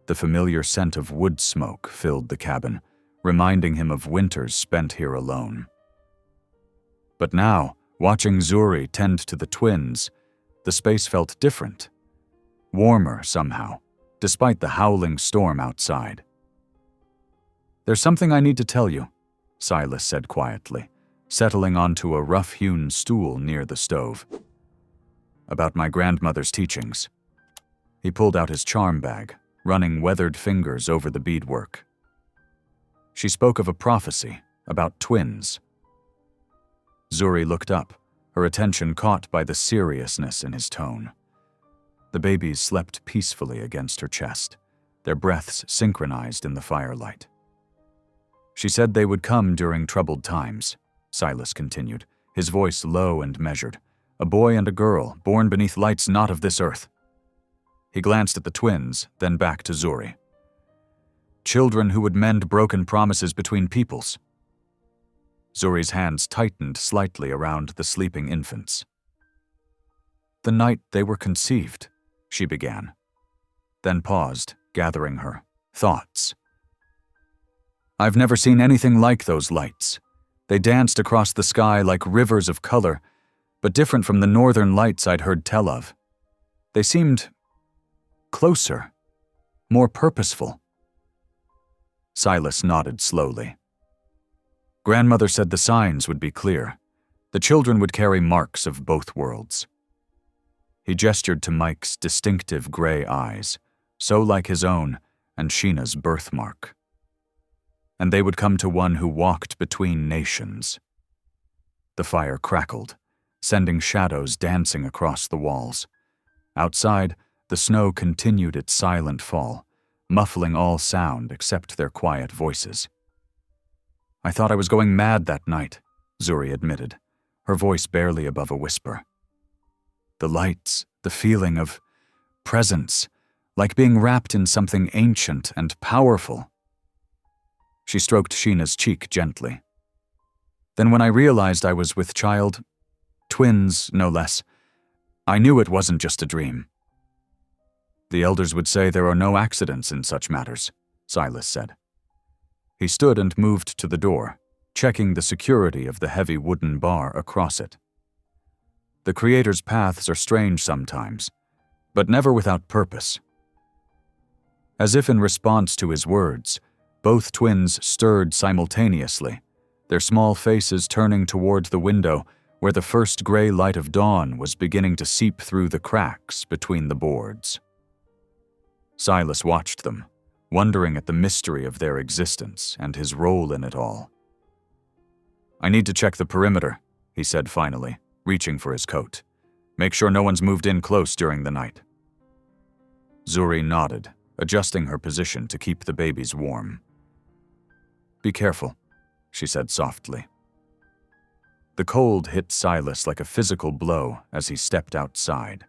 A: The familiar scent of wood smoke filled the cabin, reminding him of winters spent here alone. But now, watching Zuri tend to the twins, the space felt different. Warmer somehow, despite the howling storm outside. "There's something I need to tell you," Silas said quietly, settling onto a rough-hewn stool near the stove. "About my grandmother's teachings." He pulled out his charm bag, running weathered fingers over the beadwork. "She spoke of a prophecy about twins." Zuri looked up, her attention caught by the seriousness in his tone. The babies slept peacefully against her chest, their breaths synchronized in the firelight. "She said they would come during troubled times," Silas continued, his voice low and measured. "A boy and a girl, born beneath lights not of this earth." He glanced at the twins, then back to Zuri. "Children who would mend broken promises between peoples." Zuri's hands tightened slightly around the sleeping infants. "The night they were conceived," she began, then paused, gathering her thoughts. "I've never seen anything like those lights. They danced across the sky like rivers of color, but different from the northern lights I'd heard tell of. They seemed closer, more purposeful." Silas nodded slowly. "Grandmother said the signs would be clear. The children would carry marks of both worlds." He gestured to Mike's distinctive gray eyes, so like his own and Sheena's birthmark. "And they would come to one who walked between nations." The fire crackled, sending shadows dancing across the walls. Outside, the snow continued its silent fall, muffling all sound except their quiet voices. "I thought I was going mad that night," Zuri admitted, her voice barely above a whisper. "The lights, the feeling of presence, like being wrapped in something ancient and powerful." She stroked Sheena's cheek gently. "Then when I realized I was with child, twins no less, I knew it wasn't just a dream." "The elders would say there are no accidents in such matters," Silas said. He stood and moved to the door, checking the security of the heavy wooden bar across it. "The Creator's paths are strange sometimes, but never without purpose." As if in response to his words, both twins stirred simultaneously, their small faces turning toward the window where the first gray light of dawn was beginning to seep through the cracks between the boards. Silas watched them, wondering at the mystery of their existence and his role in it all. "I need to check the perimeter," he said finally, reaching for his coat. "Make sure no one's moved in close during the night." Zuri nodded, adjusting her position to keep the babies warm. "Be careful," she said softly. The cold hit Silas like a physical blow as he stepped outside.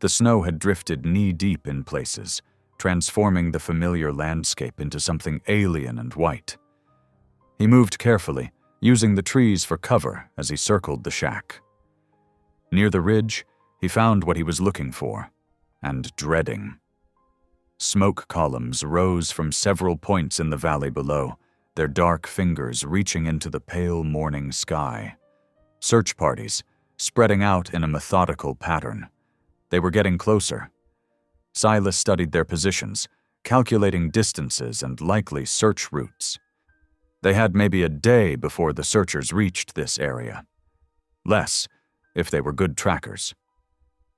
A: The snow had drifted knee-deep in places, transforming the familiar landscape into something alien and white. He moved carefully, using the trees for cover as he circled the shack. Near the ridge, he found what he was looking for, and dreading. Smoke columns rose from several points in the valley below, their dark fingers reaching into the pale morning sky. Search parties, spreading out in a methodical pattern. They were getting closer. Silas studied their positions, calculating distances and likely search routes. They had maybe a day before the searchers reached this area. Less, if they were good trackers.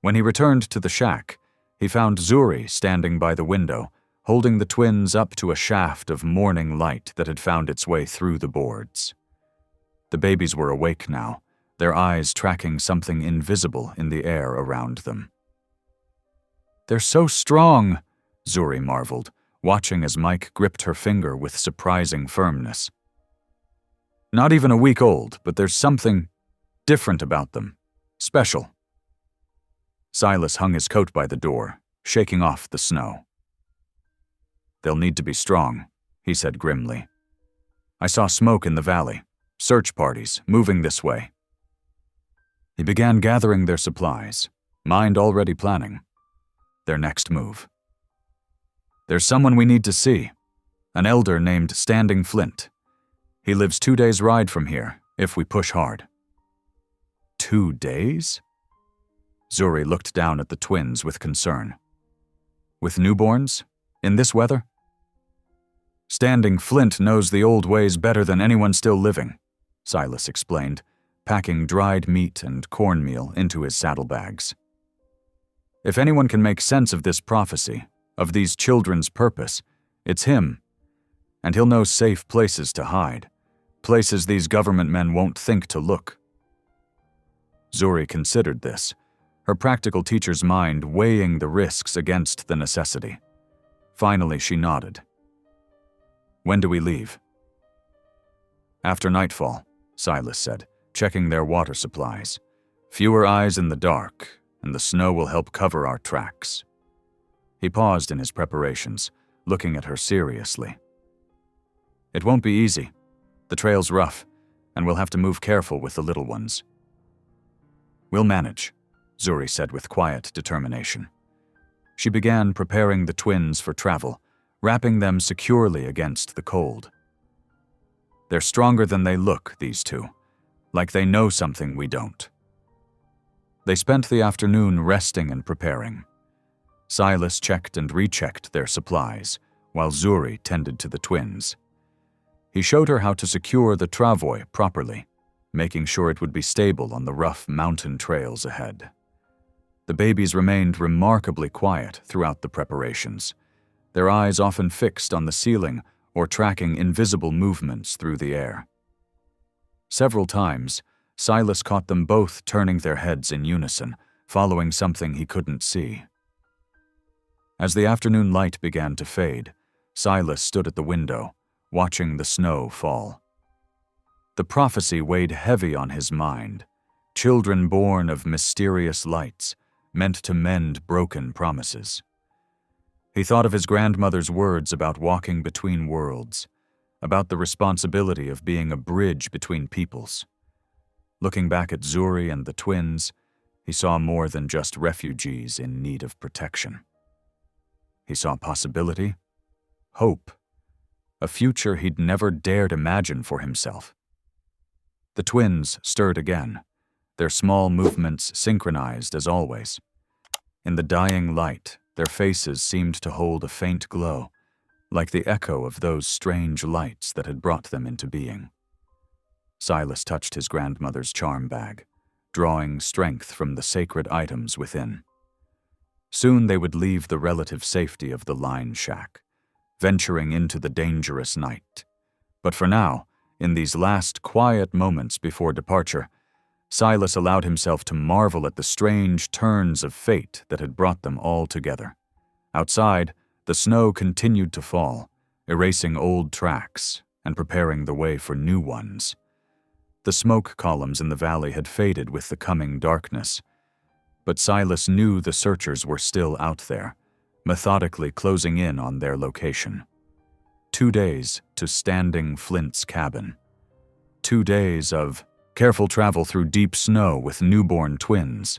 A: When he returned to the shack, he found Zuri standing by the window, holding the twins up to a shaft of morning light that had found its way through the boards. The babies were awake now, their eyes tracking something invisible in the air around them. "They're so strong," Zuri marveled, watching as Mike gripped her finger with surprising firmness. "Not even a week old, but there's something different about them. Special." Silas hung his coat by the door, shaking off the snow. "They'll need to be strong," he said grimly. "I saw smoke in the valley, search parties moving this way." He began gathering their supplies, mind already planning their next move. "There's someone we need to see, an elder named Standing Flint. He lives 2 days' ride from here, if we push hard." 2 days? Zuri looked down at the twins with concern. With newborns? In this weather? Standing Flint knows the old ways better than anyone still living, Silas explained, packing dried meat and cornmeal into his saddlebags. If anyone can make sense of this prophecy, of these children's purpose, it's him. And he'll know safe places to hide, places these government men won't think to look. Zuri considered this, her practical teacher's mind weighing the risks against the necessity. Finally, she nodded. When do we leave? After nightfall, Silas said, checking their water supplies. Fewer eyes in the dark, and the snow will help cover our tracks. He paused in his preparations, looking at her seriously. It won't be easy. The trail's rough, and we'll have to move careful with the little ones. We'll manage, Zuri said with quiet determination. She began preparing the twins for travel, wrapping them securely against the cold. They're stronger than they look, these two, like they know something we don't. They spent the afternoon resting and preparing. Silas checked and rechecked their supplies, while Zuri tended to the twins. He showed her how to secure the travois properly, making sure it would be stable on the rough mountain trails ahead. The babies remained remarkably quiet throughout the preparations, their eyes often fixed on the ceiling or tracking invisible movements through the air. Several times, Silas caught them both turning their heads in unison, following something he couldn't see. As the afternoon light began to fade, Silas stood at the window, watching the snow fall. The prophecy weighed heavy on his mind, children born of mysterious lights, meant to mend broken promises. He thought of his grandmother's words about walking between worlds, about the responsibility of being a bridge between peoples. Looking back at Zuri and the twins, he saw more than just refugees in need of protection. He saw possibility, hope, a future he'd never dared imagine for himself. The twins stirred again, their small movements synchronized as always. In the dying light, their faces seemed to hold a faint glow, like the echo of those strange lights that had brought them into being. Silas touched his grandmother's charm bag, drawing strength from the sacred items within. Soon they would leave the relative safety of the line shack, venturing into the dangerous night. But for now, in these last quiet moments before departure, Silas allowed himself to marvel at the strange turns of fate that had brought them all together. Outside, the snow continued to fall, erasing old tracks and preparing the way for new ones. The smoke columns in the valley had faded with the coming darkness, but Silas knew the searchers were still out there, methodically closing in on their location. 2 days to Standing Flint's cabin. 2 days of careful travel through deep snow with newborn twins.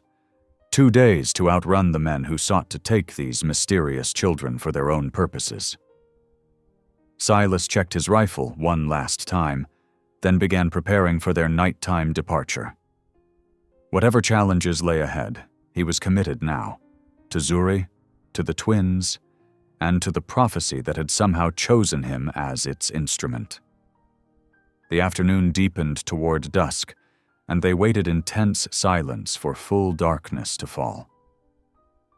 A: 2 days to outrun the men who sought to take these mysterious children for their own purposes. Silas checked his rifle one last time, then began preparing for their nighttime departure. Whatever challenges lay ahead, he was committed now, to Zuri, to the twins, and to the prophecy that had somehow chosen him as its instrument. The afternoon deepened toward dusk, and they waited in tense silence for full darkness to fall.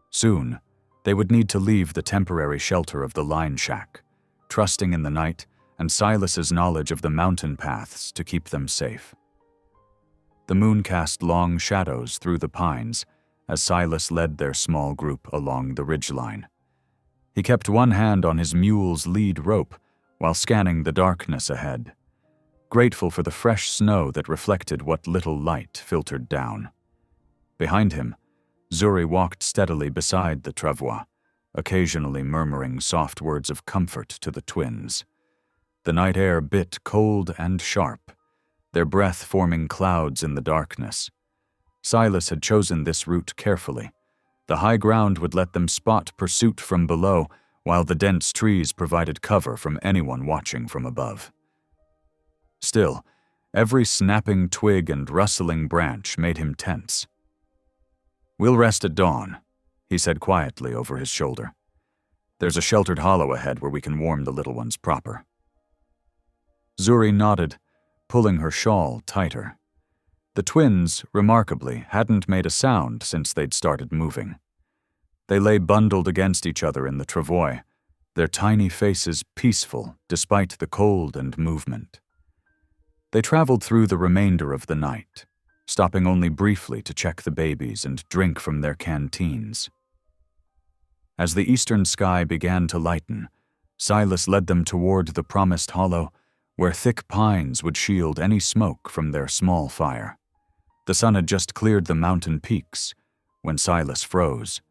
A: Soon, they would need to leave the temporary shelter of the line shack, trusting in the night and Silas's knowledge of the mountain paths to keep them safe. The moon cast long shadows through the pines as Silas led their small group along the ridgeline. He kept one hand on his mule's lead rope while scanning the darkness ahead, grateful for the fresh snow that reflected what little light filtered down. Behind him, Zuri walked steadily beside the travois, occasionally murmuring soft words of comfort to the twins. The night air bit cold and sharp, their breath forming clouds in the darkness. Silas had chosen this route carefully. The high ground would let them spot pursuit from below, while the dense trees provided cover from anyone watching from above. Still, every snapping twig and rustling branch made him tense. "We'll rest at dawn," he said quietly over his shoulder. There's a sheltered hollow ahead where we can warm the little ones proper. Zuri nodded, pulling her shawl tighter. The twins, remarkably, hadn't made a sound since they'd started moving. They lay bundled against each other in the travois, their tiny faces peaceful despite the cold and movement. They traveled through the remainder of the night, stopping only briefly to check the babies and drink from their canteens. As the eastern sky began to lighten, Silas led them toward the promised hollow, where thick pines would shield any smoke from their small fire. The sun had just cleared the mountain peaks when Silas froze,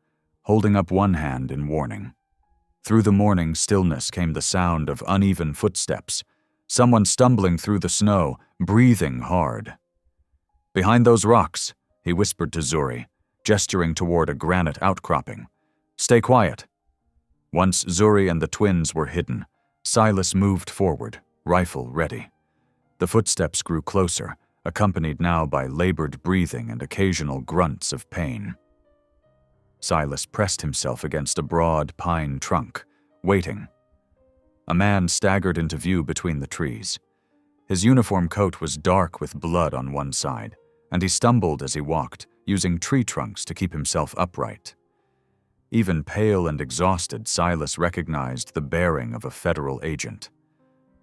A: holding up one hand in warning. Through the morning stillness came the sound of uneven footsteps, someone stumbling through the snow, breathing hard. "Behind those rocks," he whispered to Zuri, gesturing toward a granite outcropping. "Stay quiet." Once Zuri and the twins were hidden, Silas moved forward, rifle ready. The footsteps grew closer, accompanied now by labored breathing and occasional grunts of pain. Silas pressed himself against a broad pine trunk, waiting. A man staggered into view between the trees. His uniform coat was dark with blood on one side, and he stumbled as he walked, using tree trunks to keep himself upright. Even pale and exhausted, Silas recognized the bearing of a federal agent.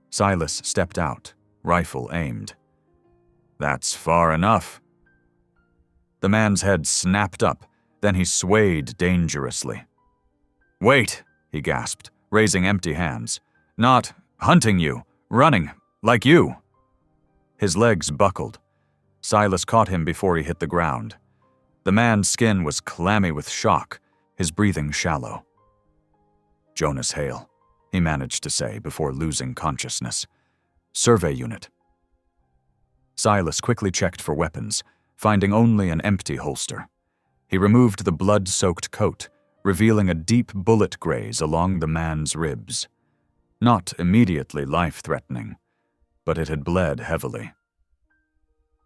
A: Silas stepped out, rifle aimed. "That's far enough." The man's head snapped up, then he swayed dangerously. "Wait," he gasped, raising empty hands. "Not hunting you, running, like you." His legs buckled. Silas caught him before he hit the ground. The man's skin was clammy with shock, his breathing shallow. "Jonas Hale," he managed to say before losing consciousness. "Survey unit." Silas quickly checked for weapons, finding only an empty holster. He removed the blood-soaked coat, revealing a deep bullet graze along the man's ribs. Not immediately life-threatening, but it had bled heavily.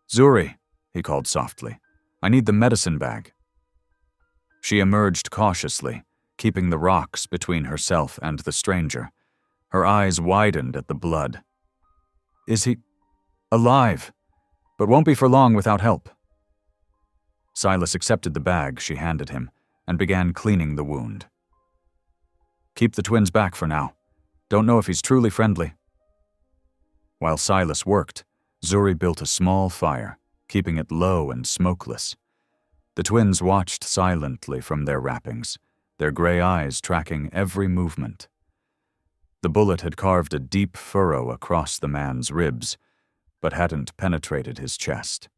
A: "Zuri," he called softly, "I need the medicine bag." She emerged cautiously, keeping the rocks between herself and the stranger. Her eyes widened at the blood. "Is he alive? But won't be for long without help." Silas accepted the bag she handed him and began cleaning the wound. "Keep the twins back for now. Don't know if he's truly friendly." While Silas worked, Zuri built a small fire, keeping it low and smokeless. The twins watched silently from their wrappings, their gray eyes tracking every movement. The bullet had carved a deep furrow across the man's ribs, but hadn't penetrated his chest.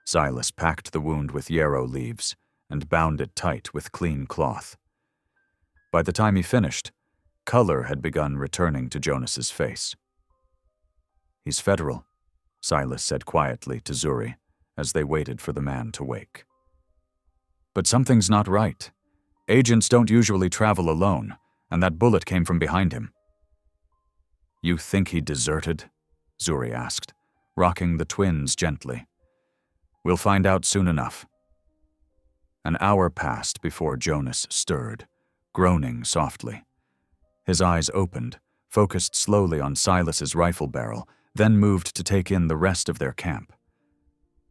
A: Silas packed the wound with yarrow leaves and bound it tight with clean cloth. By the time he finished, color had begun returning to Jonas's face. "He's federal," Silas said quietly to Zuri as they waited for the man to wake. "But something's not right. Agents don't usually travel alone, and that bullet came from behind him." "You think he deserted?" Zuri asked, rocking the twins gently. "We'll find out soon enough." An hour passed before Jonas stirred, groaning softly. His eyes opened, focused slowly on Silas's rifle barrel, then moved to take in the rest of their camp.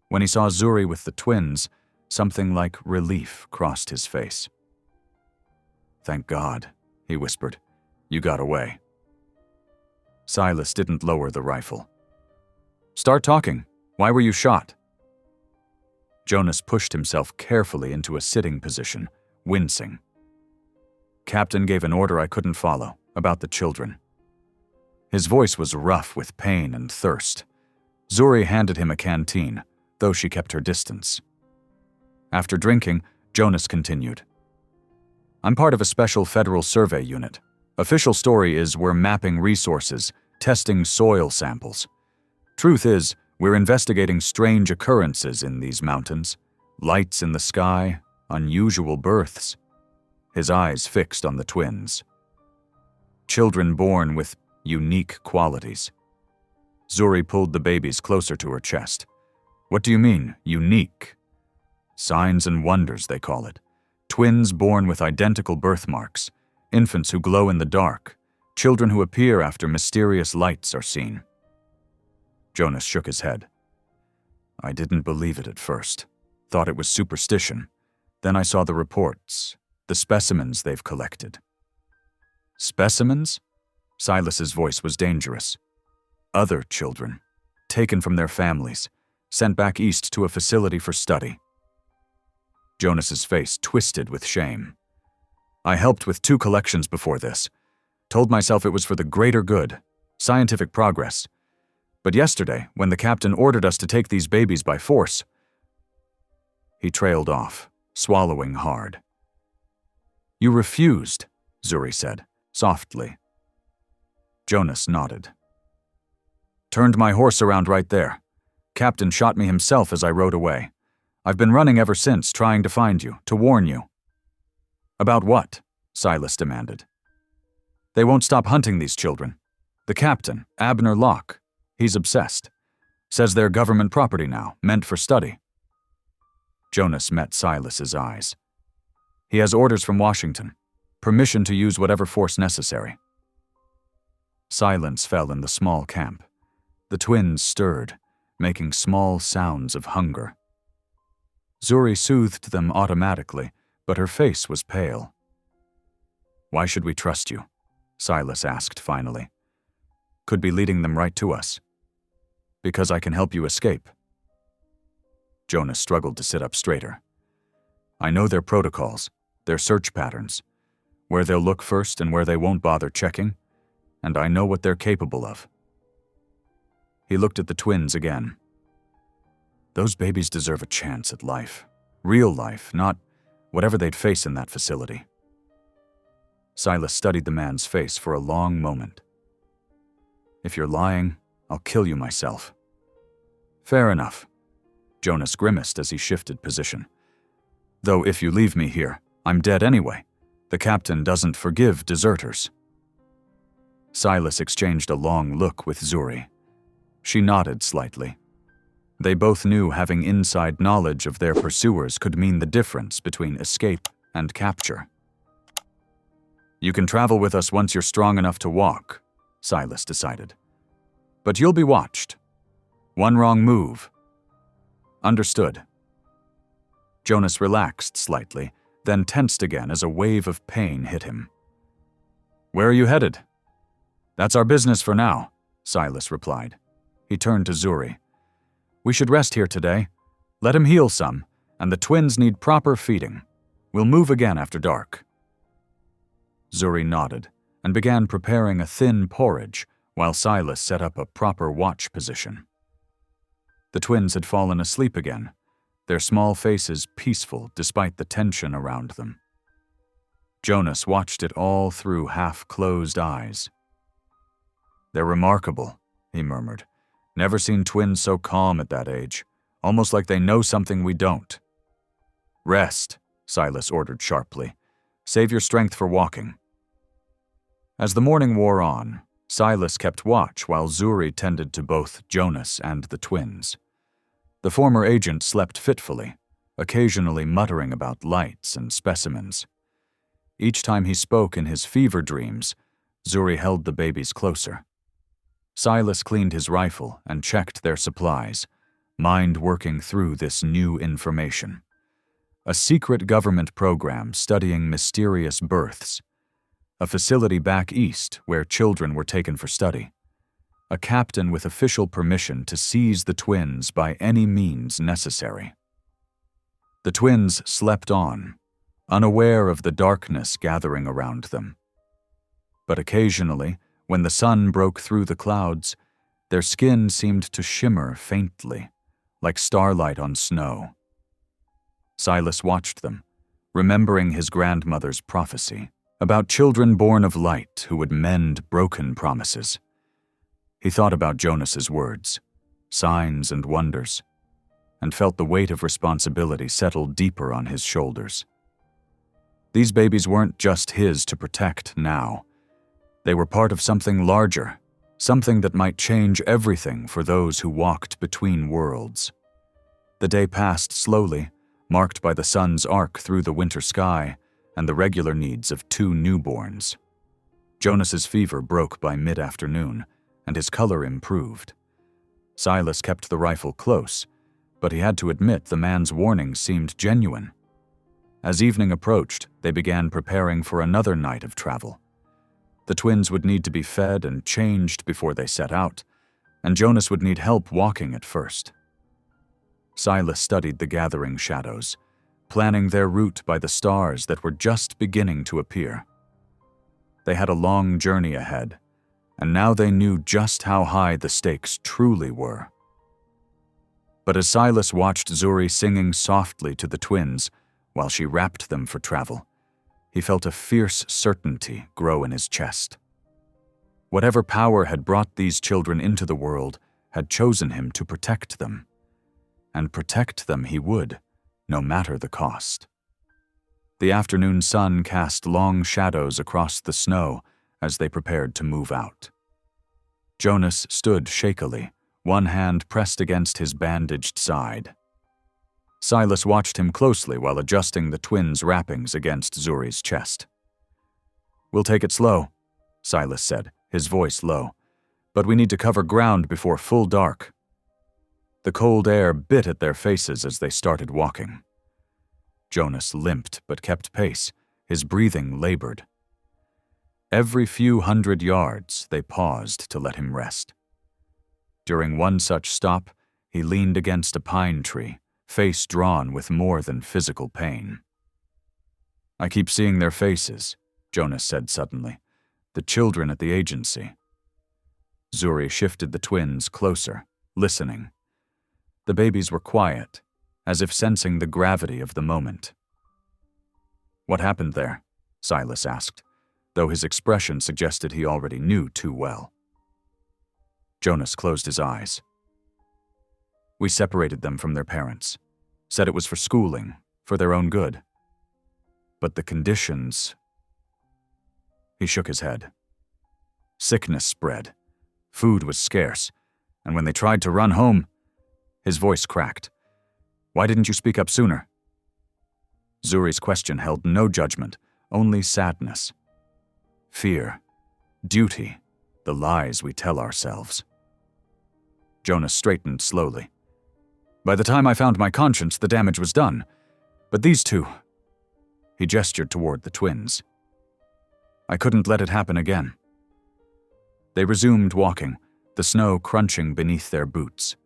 A: When he saw Zuri with the twins, something like relief crossed his face. "Thank God," he whispered. "You got away." Silas didn't lower the rifle. "Start talking. Why were you shot?" Jonas pushed himself carefully into a sitting position, wincing. "Captain gave an order I couldn't follow, about the children." His voice was rough with pain and thirst. Zuri handed him a canteen, though she kept her distance. After drinking, Jonas continued. "I'm part of a special federal survey unit. Official story is we're mapping resources, testing soil samples. Truth is, we're investigating strange occurrences in these mountains. Lights in the sky, unusual births." His eyes fixed on the twins. "Children born with unique qualities." Zuri pulled the babies closer to her chest. "What do you mean, unique?" "Signs and wonders, they call it. Twins born with identical birthmarks. infants who glow in the dark, children who appear after mysterious lights are seen. Jonas shook his head. I didn't believe it at first, thought it was superstition. Then I saw the reports, the specimens they've collected. Specimens? Silas's voice was dangerous. Other children, taken from their families, sent back east to a facility for study. Jonas's face twisted with shame. I helped with 2 collections before this, told myself it was for the greater good, scientific progress. But yesterday, when the captain ordered us to take these babies by force, he trailed off, swallowing hard. You refused, Zuri said, softly. Jonas nodded. Turned my horse around right there. Captain shot me himself as I rode away. I've been running ever since, trying to find you, to warn you. About what? Silas demanded. They won't stop hunting these children. The captain, Abner Locke, he's obsessed. Says they're government property now, meant for study. Jonas met Silas's eyes. He has orders from Washington, permission to use whatever force necessary. Silence fell in the small camp. The twins stirred, making small sounds of hunger. Zuri soothed them automatically, but her face was pale. Why should we trust you? Silas asked finally. Could be leading them right to us. Because I can help you escape. Jonas struggled to sit up straighter. I know their protocols, their search patterns, where they'll look first and where they won't bother checking, and I know what they're capable of. He looked at the twins again. Those babies deserve a chance at life. Real life, not whatever they'd face in that facility. Silas studied the man's face for a long moment. If you're lying, I'll kill you myself. Fair enough. Jonas grimaced as he shifted position. Though if you leave me here, I'm dead anyway. The captain doesn't forgive deserters. Silas exchanged a long look with Zuri. She nodded slightly. They both knew having inside knowledge of their pursuers could mean the difference between escape and capture. You can travel with us once you're strong enough to walk, Silas decided. But you'll be watched. One wrong move. Understood. Jonas relaxed slightly, then tensed again as a wave of pain hit him. Where are you headed? That's our business for now, Silas replied. He turned to Zuri. We should rest here today. Let him heal some, and the twins need proper feeding. We'll move again after dark. Zuri nodded and began preparing a thin porridge while Silas set up a proper watch position. The twins had fallen asleep again, their small faces peaceful despite the tension around them. Jonas watched it all through half-closed eyes. They're remarkable, he murmured. Never seen twins so calm at that age, almost like they know something we don't. Rest, Silas ordered sharply. Save your strength for walking. As the morning wore on, Silas kept watch while Zuri tended to both Jonas and the twins. The former agent slept fitfully, occasionally muttering about lights and specimens. Each time he spoke in his fever dreams, Zuri held the babies closer. Silas cleaned his rifle and checked their supplies, mind working through this new information. A secret government program studying mysterious births. A facility back east where children were taken for study. A captain with official permission to seize the twins by any means necessary. The twins slept on, unaware of the darkness gathering around them. But occasionally, when the sun broke through the clouds, their skin seemed to shimmer faintly, like starlight on snow. Silas watched them, remembering his grandmother's prophecy about children born of light who would mend broken promises. He thought about Jonas's words, signs and wonders, and felt the weight of responsibility settle deeper on his shoulders. These babies weren't just his to protect now. They were part of something larger, something that might change everything for those who walked between worlds. The day passed slowly, marked by the sun's arc through the winter sky and the regular needs of 2 newborns. Jonas's fever broke by mid-afternoon, and his color improved. Silas kept the rifle close, but he had to admit the man's warnings seemed genuine. As evening approached, they began preparing for another night of travel. The twins would need to be fed and changed before they set out, and Jonas would need help walking at first. Silas studied the gathering shadows, planning their route by the stars that were just beginning to appear. They had a long journey ahead, and now they knew just how high the stakes truly were. But as Silas watched Zuri singing softly to the twins while she wrapped them for travel, he felt a fierce certainty grow in his chest. Whatever power had brought these children into the world had chosen him to protect them. And protect them he would, no matter the cost. The afternoon sun cast long shadows across the snow as they prepared to move out. Jonas stood shakily, one hand pressed against his bandaged side. Silas watched him closely while adjusting the twins' wrappings against Zuri's chest. "We'll take it slow," Silas said, his voice low, "but we need to cover ground before full dark." The cold air bit at their faces as they started walking. Jonas limped but kept pace, his breathing labored. Every few hundred yards, they paused to let him rest. During one such stop, he leaned against a pine tree, face drawn with more than physical pain. "I keep seeing their faces," Jonas said suddenly. "The children at the agency." Zuri shifted the twins closer, listening. The babies were quiet, as if sensing the gravity of the moment. "What happened there?" Silas asked, though his expression suggested he already knew too well. Jonas closed his eyes. "We separated them from their parents, said it was for schooling, for their own good. But the conditions..." He shook his head. "Sickness spread. Food was scarce, and when they tried to run home..." His voice cracked. "Why didn't you speak up sooner?" Zuri's question held no judgment, only sadness. Fear, duty, the lies we tell ourselves. Jonas straightened slowly. "By the time I found my conscience, the damage was done. But these two..." He gestured toward the twins. "I couldn't let it happen again." They resumed walking, the snow crunching beneath their boots.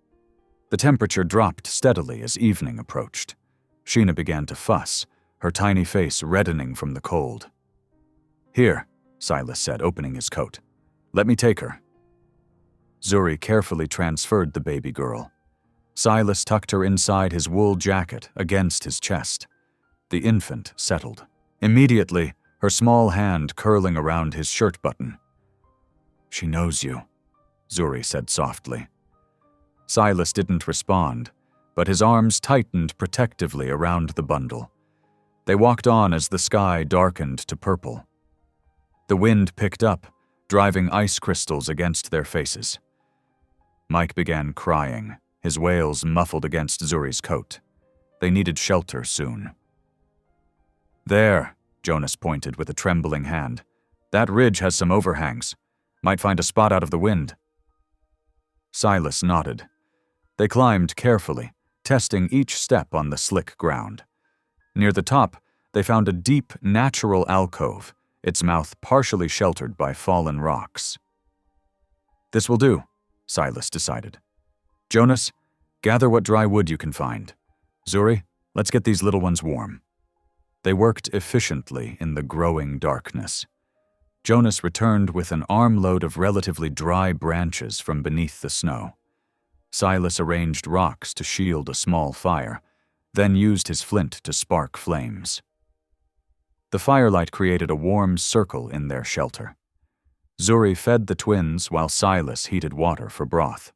A: The temperature dropped steadily as evening approached. Sheena began to fuss, her tiny face reddening from the cold. "Here," Silas said, opening his coat. "Let me take her." Zuri carefully transferred the baby girl. Silas tucked her inside his wool jacket against his chest. The infant settled. Immediately, her small hand curling around his shirt button. "She knows you," Zuri said softly. Silas didn't respond, but his arms tightened protectively around the bundle. They walked on as the sky darkened to purple. The wind picked up, driving ice crystals against their faces. Mike began crying, his wails muffled against Zuri's coat. They needed shelter soon. "There," Jonas pointed with a trembling hand. "That ridge has some overhangs. Might find a spot out of the wind." Silas nodded. They climbed carefully, testing each step on the slick ground. Near the top, they found a deep, natural alcove, its mouth partially sheltered by fallen rocks. "This will do," Silas decided. "Jonas, gather what dry wood you can find. Zuri, let's get these little ones warm." They worked efficiently in the growing darkness. Jonas returned with an armload of relatively dry branches from beneath the snow. Silas arranged rocks to shield a small fire, then used his flint to spark flames. The firelight created a warm circle in their shelter. Zuri fed the twins while Silas heated water for broth.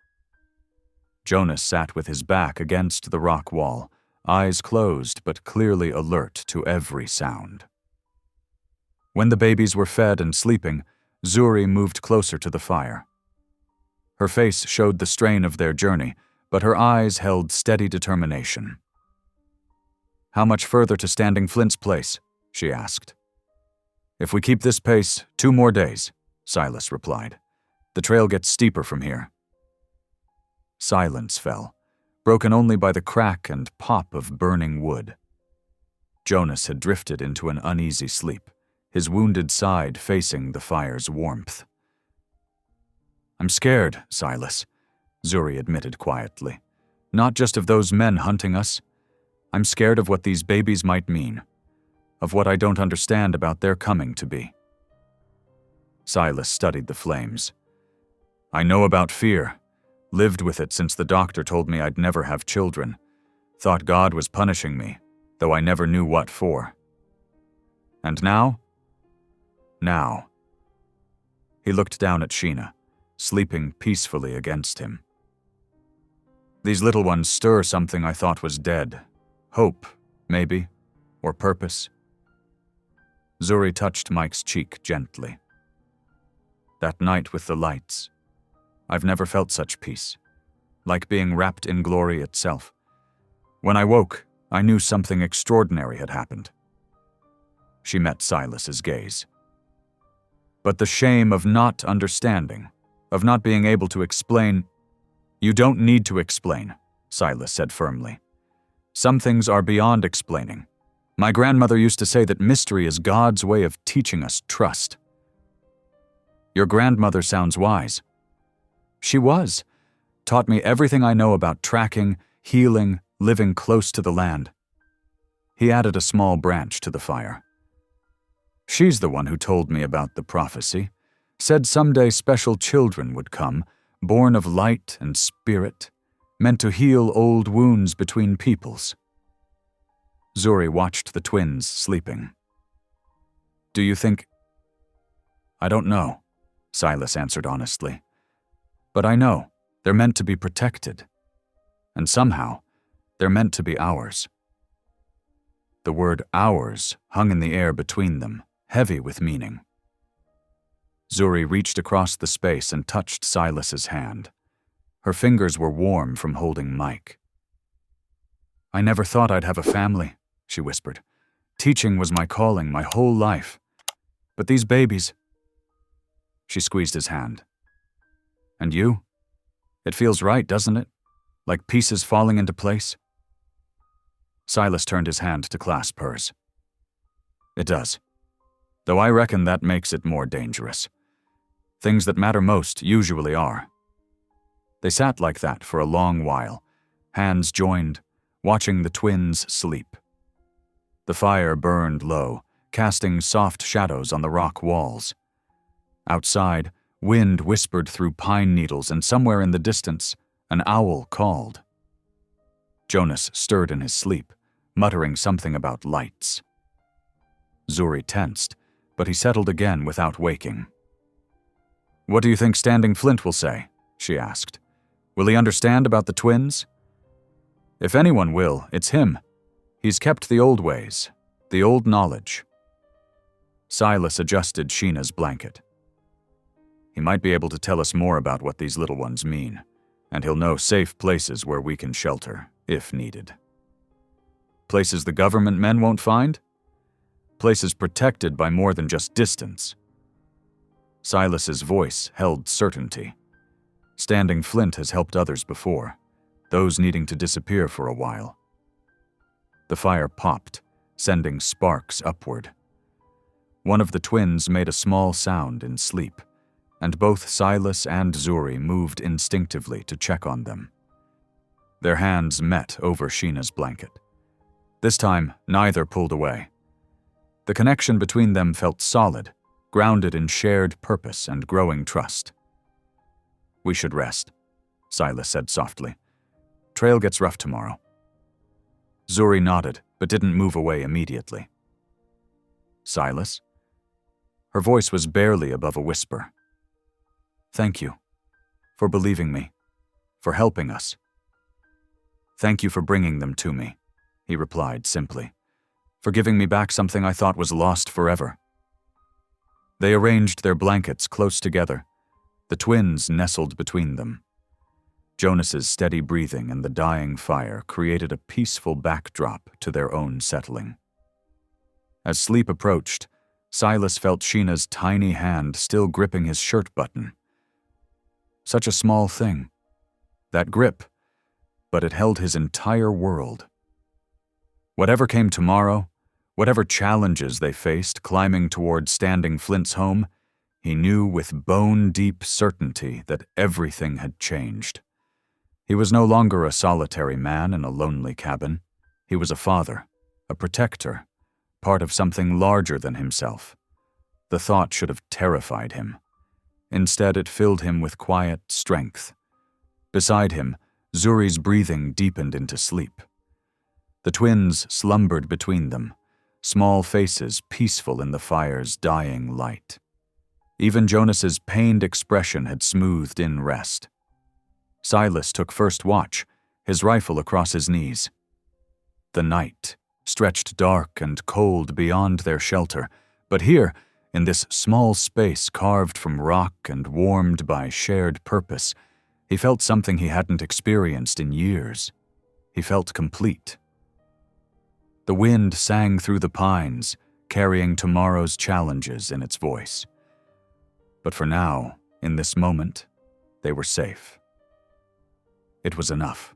A: Jonas sat with his back against the rock wall, eyes closed but clearly alert to every sound. When the babies were fed and sleeping, Zuri moved closer to the fire. Her face showed the strain of their journey, but her eyes held steady determination. "How much further to Standing Flint's place?" she asked. If we keep this pace, 2 more days, Silas replied. The trail gets steeper from here. Silence fell, broken only by the crack and pop of burning wood. Jonas had drifted into an uneasy sleep, his wounded side facing the fire's warmth. I'm scared, Silas, Zuri admitted quietly. Not just of those men hunting us. I'm scared of what these babies might mean, of what I don't understand about their coming to be. Silas studied the flames. I know about fear, lived with it since the doctor told me I'd never have children, thought God was punishing me, though I never knew what for. And now? Now. He looked down at Sheena, sleeping peacefully against him. These little ones stir something I thought was dead. Hope, maybe, or purpose. Zuri touched Mike's cheek gently. That night with the lights, I've never felt such peace, like being wrapped in glory itself. When I woke, I knew something extraordinary had happened. She met Silas's gaze. But the shame of not understanding, of not being able to explain. You don't need to explain, Silas said firmly. Some things are beyond explaining. My grandmother used to say that mystery is God's way of teaching us trust. Your grandmother sounds wise. She was. Taught me everything I know about tracking, healing, living close to the land. He added a small branch to the fire. She's the one who told me about the prophecy, said someday special children would come, born of light and spirit, meant to heal old wounds between peoples. Zuri watched the twins sleeping. Do you think? I don't know, Silas answered honestly. But I know they're meant to be protected. And somehow, they're meant to be ours. The word ours hung in the air between them, heavy with meaning. Zuri reached across the space and touched Silas's hand. Her fingers were warm from holding Mike. I never thought I'd have a family, she whispered. Teaching was my calling my whole life. But these babies. She squeezed his hand. And you? It feels right, doesn't it? Like pieces falling into place? Silas turned his hand to clasp hers. It does. Though I reckon that makes it more dangerous. Things that matter most usually are. They sat like that for a long while, hands joined, watching the twins sleep. The fire burned low, casting soft shadows on the rock walls. Outside, wind whispered through pine needles, and somewhere in the distance, an owl called. Jonas stirred in his sleep, muttering something about lights. Zuri tensed, but he settled again without waking. What do you think Standing Flint will say? She asked. Will he understand about the twins? If anyone will, it's him. He's kept the old ways, the old knowledge. Silas adjusted Sheena's blanket. He might be able to tell us more about what these little ones mean, and he'll know safe places where we can shelter, if needed. Places the government men won't find? Places protected by more than just distance. Silas's voice held certainty. Standing Flint has helped others before, those needing to disappear for a while. The fire popped, sending sparks upward. One of the twins made a small sound in sleep, and both Silas and Zuri moved instinctively to check on them. Their hands met over Sheena's blanket. This time, neither pulled away. The connection between them felt solid, grounded in shared purpose and growing trust. We should rest, Silas said softly. Trail gets rough tomorrow. Zuri nodded, but didn't move away immediately. Silas? Her voice was barely above a whisper. Thank you for believing me, for helping us. Thank you for bringing them to me, he replied simply, for giving me back something I thought was lost forever. They arranged their blankets close together, the twins nestled between them. Jonas's steady breathing and the dying fire created a peaceful backdrop to their own settling. As sleep approached, Silas felt Sheena's tiny hand still gripping his shirt button. Such a small thing. That grip, but it held his entire world. Whatever came tomorrow, whatever challenges they faced climbing toward Standing Flint's home, he knew with bone-deep certainty that everything had changed. He was no longer a solitary man in a lonely cabin. He was a father, a protector, part of something larger than himself. The thought should have terrified him. Instead, it filled him with quiet strength. Beside him, Zuri's breathing deepened into sleep. The twins slumbered between them, small faces peaceful in the fire's dying light. Even Jonas's pained expression had smoothed in rest. Silas took first watch, his rifle across his knees. The night stretched dark and cold beyond their shelter, but here, in this small space carved from rock and warmed by shared purpose, he felt something he hadn't experienced in years. He felt complete. The wind sang through the pines, carrying tomorrow's challenges in its voice. But for now, in this moment, they were safe. It was enough.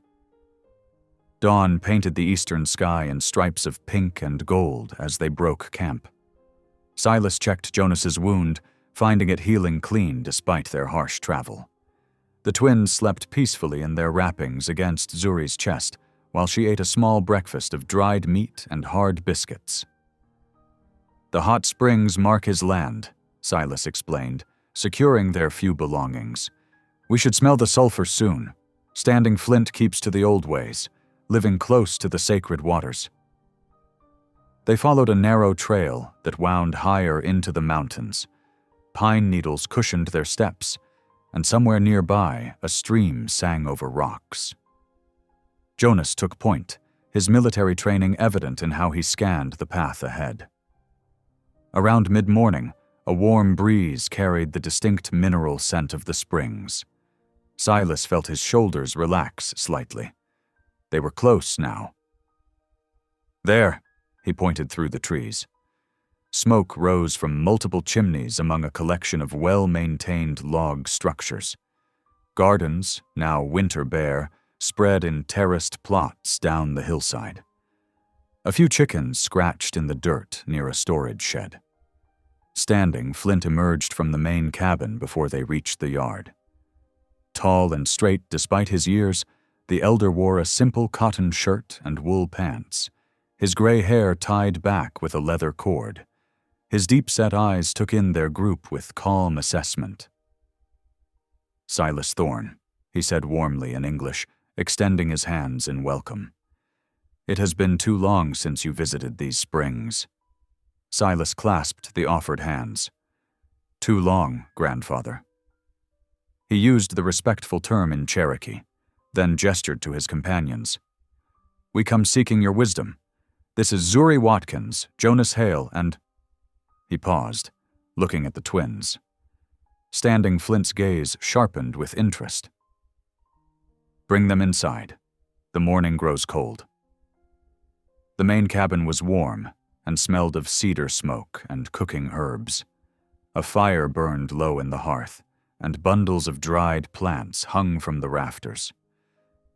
A: Dawn painted the eastern sky in stripes of pink and gold as they broke camp. Silas checked Jonas's wound, finding it healing clean despite their harsh travel. The twins slept peacefully in their wrappings against Zuri's chest, while she ate a small breakfast of dried meat and hard biscuits. "The hot springs mark his land," Silas explained, securing their few belongings. "We should smell the sulfur soon. Standing Flint keeps to the old ways, living close to the sacred waters." They followed a narrow trail that wound higher into the mountains. Pine needles cushioned their steps, and somewhere nearby, a stream sang over rocks. Jonas took point, his military training evident in how he scanned the path ahead. Around mid-morning, a warm breeze carried the distinct mineral scent of the springs. Silas felt his shoulders relax slightly. They were close now. "There," he pointed through the trees. Smoke rose from multiple chimneys among a collection of well-maintained log structures. Gardens, now winter bare, spread in terraced plots down the hillside. A few chickens scratched in the dirt near a storage shed. Standing, Flint emerged from the main cabin before they reached the yard. Tall and straight despite his years, the elder wore a simple cotton shirt and wool pants, his gray hair tied back with a leather cord. His deep-set eyes took in their group with calm assessment. "Silas Thorne," he said warmly in English, extending his hands in welcome. "It has been too long since you visited these springs." Silas clasped the offered hands. "Too long, grandfather." He used the respectful term in Cherokee, then gestured to his companions. "We come seeking your wisdom. This is Zuri Watkins, Jonas Hale, and—" He paused, looking at the twins. Standing Flint's gaze sharpened with interest. "Bring them inside. The morning grows cold." The main cabin was warm and smelled of cedar smoke and cooking herbs. A fire burned low in the hearth, and bundles of dried plants hung from the rafters.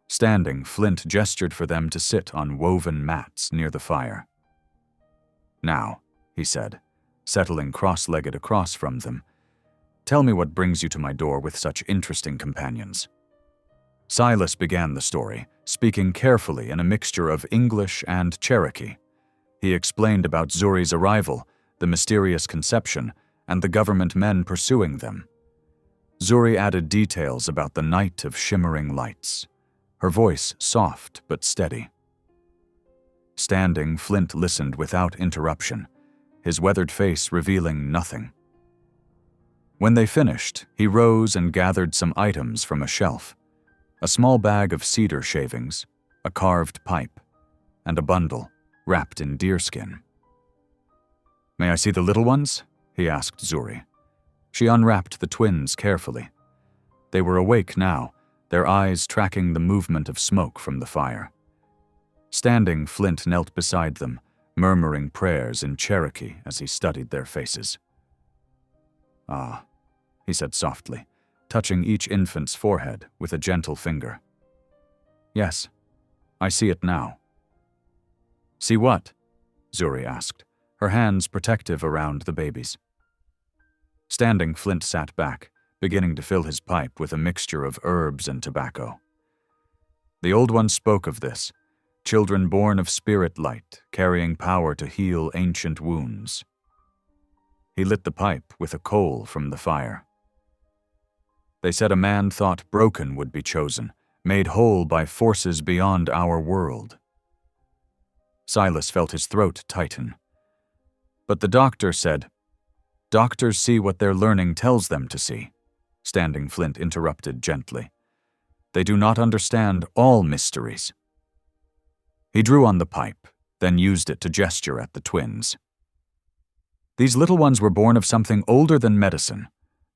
A: Standing, Flint gestured for them to sit on woven mats near the fire. "Now," he said, settling cross-legged across from them, "tell me what brings you to my door with such interesting companions." Silas began the story, speaking carefully in a mixture of English and Cherokee. He explained about Zuri's arrival, the mysterious conception, and the government men pursuing them. Zuri added details about the night of shimmering lights, her voice soft but steady. Standing, Flint listened without interruption, his weathered face revealing nothing. When they finished, he rose and gathered some items from a shelf: a small bag of cedar shavings, a carved pipe, and a bundle wrapped in deerskin. "May I see the little ones?" he asked Zuri. She unwrapped the twins carefully. They were awake now, their eyes tracking the movement of smoke from the fire. Standing, Flint knelt beside them, murmuring prayers in Cherokee as he studied their faces. "Ah," he said softly, touching each infant's forehead with a gentle finger. "Yes, I see it now." "See what?" Zuri asked, her hands protective around the babies. Standing, Flint sat back, beginning to fill his pipe with a mixture of herbs and tobacco. The Old One spoke of this, children born of spirit light, carrying power to heal ancient wounds. He lit the pipe with a coal from the fire. They said a man thought broken would be chosen, made whole by forces beyond our world. Silas felt his throat tighten. But the doctor said, "Doctors see what their learning tells them to see," Standing Flint interrupted gently. "They do not understand all mysteries." He drew on the pipe, then used it to gesture at the twins. "These little ones were born of something older than medicine.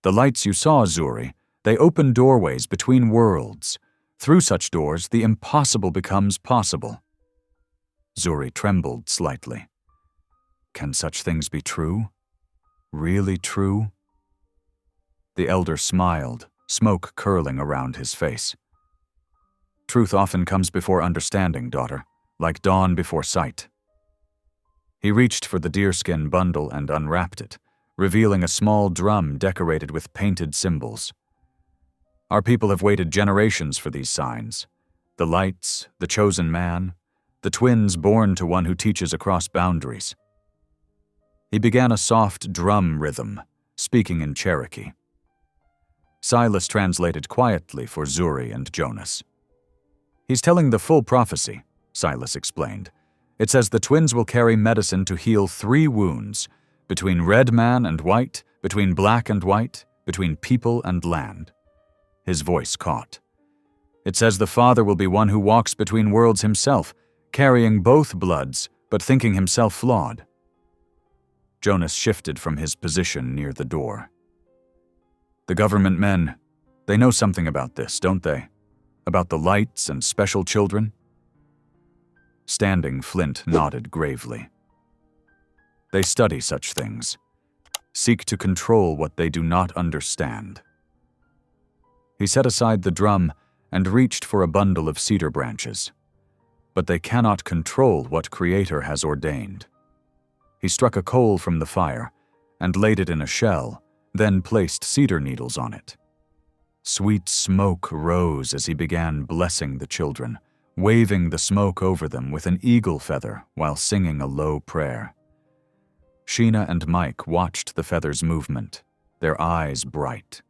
A: The lights you saw, Zuri, they open doorways between worlds. Through such doors, the impossible becomes possible." Zuri trembled slightly. Can such things be true? Really true? The elder smiled, smoke curling around his face. "Truth often comes before understanding, daughter, like dawn before sight." He reached for the deerskin bundle and unwrapped it, revealing a small drum decorated with painted symbols. Our people have waited generations for these signs. The lights, the chosen man, the twins born to one who teaches across boundaries. He began a soft drum rhythm, speaking in Cherokee. Silas translated quietly for Zuri and Jonas. "He's telling the full prophecy," Silas explained. "It says the twins will carry medicine to heal 3 wounds, between red man and white, between black and white, between people and land." His voice caught. "It says the father will be one who walks between worlds himself, carrying both bloods, but thinking himself flawed." Jonas shifted from his position near the door. "The government men, they know something about this, don't they? About the lights and special children?" Standing, Flint nodded gravely. "They study such things, seek to control what they do not understand." He set aside the drum and reached for a bundle of cedar branches. But they cannot control what Creator has ordained. He struck a coal from the fire and laid it in a shell, then placed cedar needles on it. Sweet smoke rose as he began blessing the children, waving the smoke over them with an eagle feather while singing a low prayer. Sheena and Mike watched the feather's movement, their eyes bright.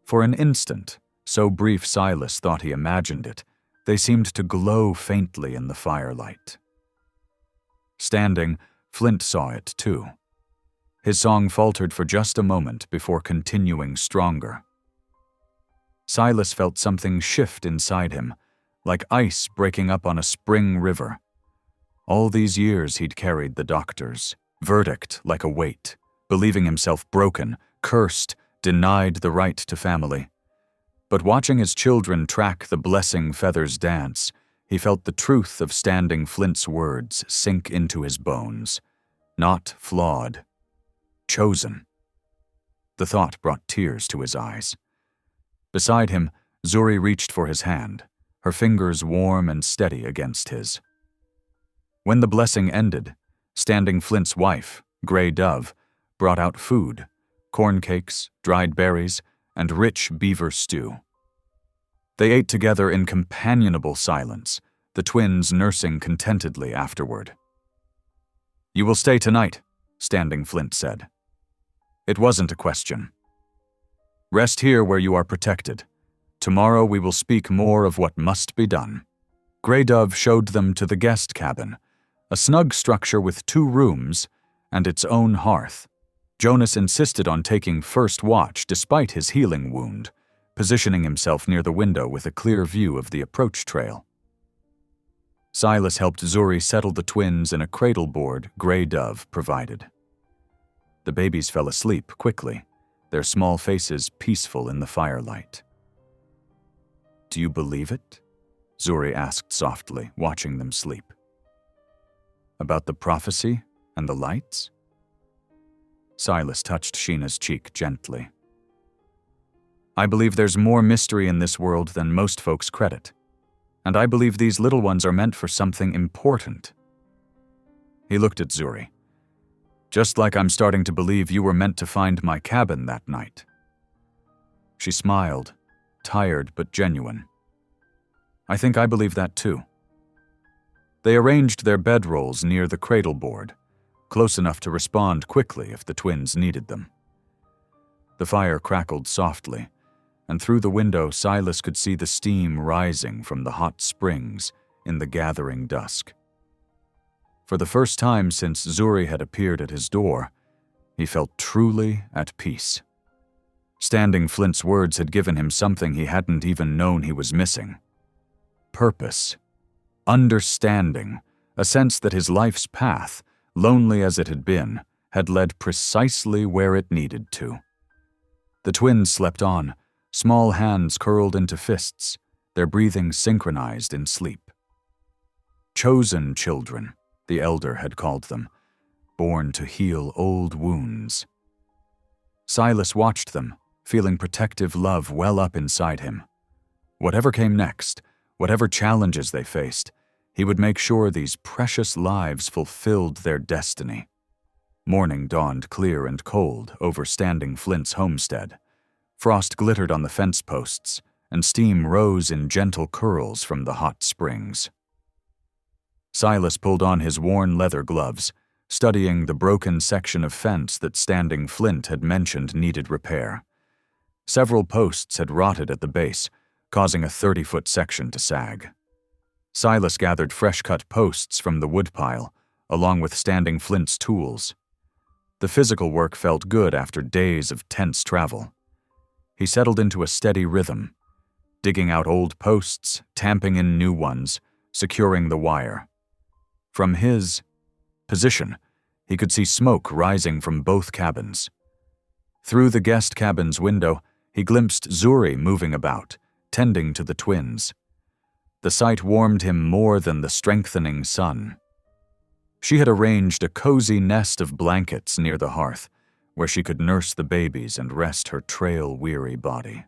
A: For an instant, so brief Silas thought he imagined it, they seemed to glow faintly in the firelight. Standing, Flint saw it too. His song faltered for just a moment before continuing stronger. Silas felt something shift inside him, like ice breaking up on a spring river. All these years he'd carried the doctor's verdict like a weight, believing himself broken, cursed, denied the right to family. But watching his children track the blessing feathers dance, he felt the truth of Standing Flint's words sink into his bones. Not flawed. Chosen. The thought brought tears to his eyes. Beside him, Zuri reached for his hand, her fingers warm and steady against his. When the blessing ended, Standing Flint's wife, Gray Dove, brought out food, corn cakes, dried berries, and rich beaver stew. They ate together in companionable silence, the twins nursing contentedly afterward. "You will stay tonight," Standing Flint said. It wasn't a question. "Rest here where you are protected. Tomorrow we will speak more of what must be done." Gray Dove showed them to the guest cabin, a snug structure with 2 rooms and its own hearth. Jonas insisted on taking first watch despite his healing wound, positioning himself near the window with a clear view of the approach trail. Silas helped Zuri settle the twins in a cradle board Gray Dove provided. The babies fell asleep quickly, their small faces peaceful in the firelight. "Do you believe it?" Zuri asked softly, watching them sleep. About the prophecy and the lights? Silas touched Sheena's cheek gently. I believe there's more mystery in this world than most folks credit, and I believe these little ones are meant for something important. He looked at Zuri. Just like I'm starting to believe you were meant to find my cabin that night. She smiled, tired but genuine. I think I believe that too. They arranged their bedrolls near the cradle board, close enough to respond quickly if the twins needed them. The fire crackled softly, and through the window Silas could see the steam rising from the hot springs in the gathering dusk. For the first time since Zuri had appeared at his door, he felt truly at peace. Standing Flint's words had given him something he hadn't even known he was missing. Purpose. Understanding. A sense that his life's path, lonely as it had been, had led precisely where it needed to. The twins slept on, small hands curled into fists, their breathing synchronized in sleep. Chosen children, the elder had called them, born to heal old wounds. Silas watched them, feeling protective love well up inside him. Whatever came next, whatever challenges they faced, he would make sure these precious lives fulfilled their destiny. Morning dawned clear and cold over Standing Flint's homestead. Frost glittered on the fence posts, and steam rose in gentle curls from the hot springs. Silas pulled on his worn leather gloves, studying the broken section of fence that Standing Flint had mentioned needed repair. Several posts had rotted at the base, causing a 30-foot section to sag. Silas gathered fresh-cut posts from the woodpile, along with Standing Flint's tools. The physical work felt good after days of tense travel. He settled into a steady rhythm, digging out old posts, tamping in new ones, securing the wire. From his position, he could see smoke rising from both cabins. Through the guest cabin's window, he glimpsed Zuri moving about, tending to the twins. The sight warmed him more than the strengthening sun. She had arranged a cozy nest of blankets near the hearth, where she could nurse the babies and rest her trail-weary body.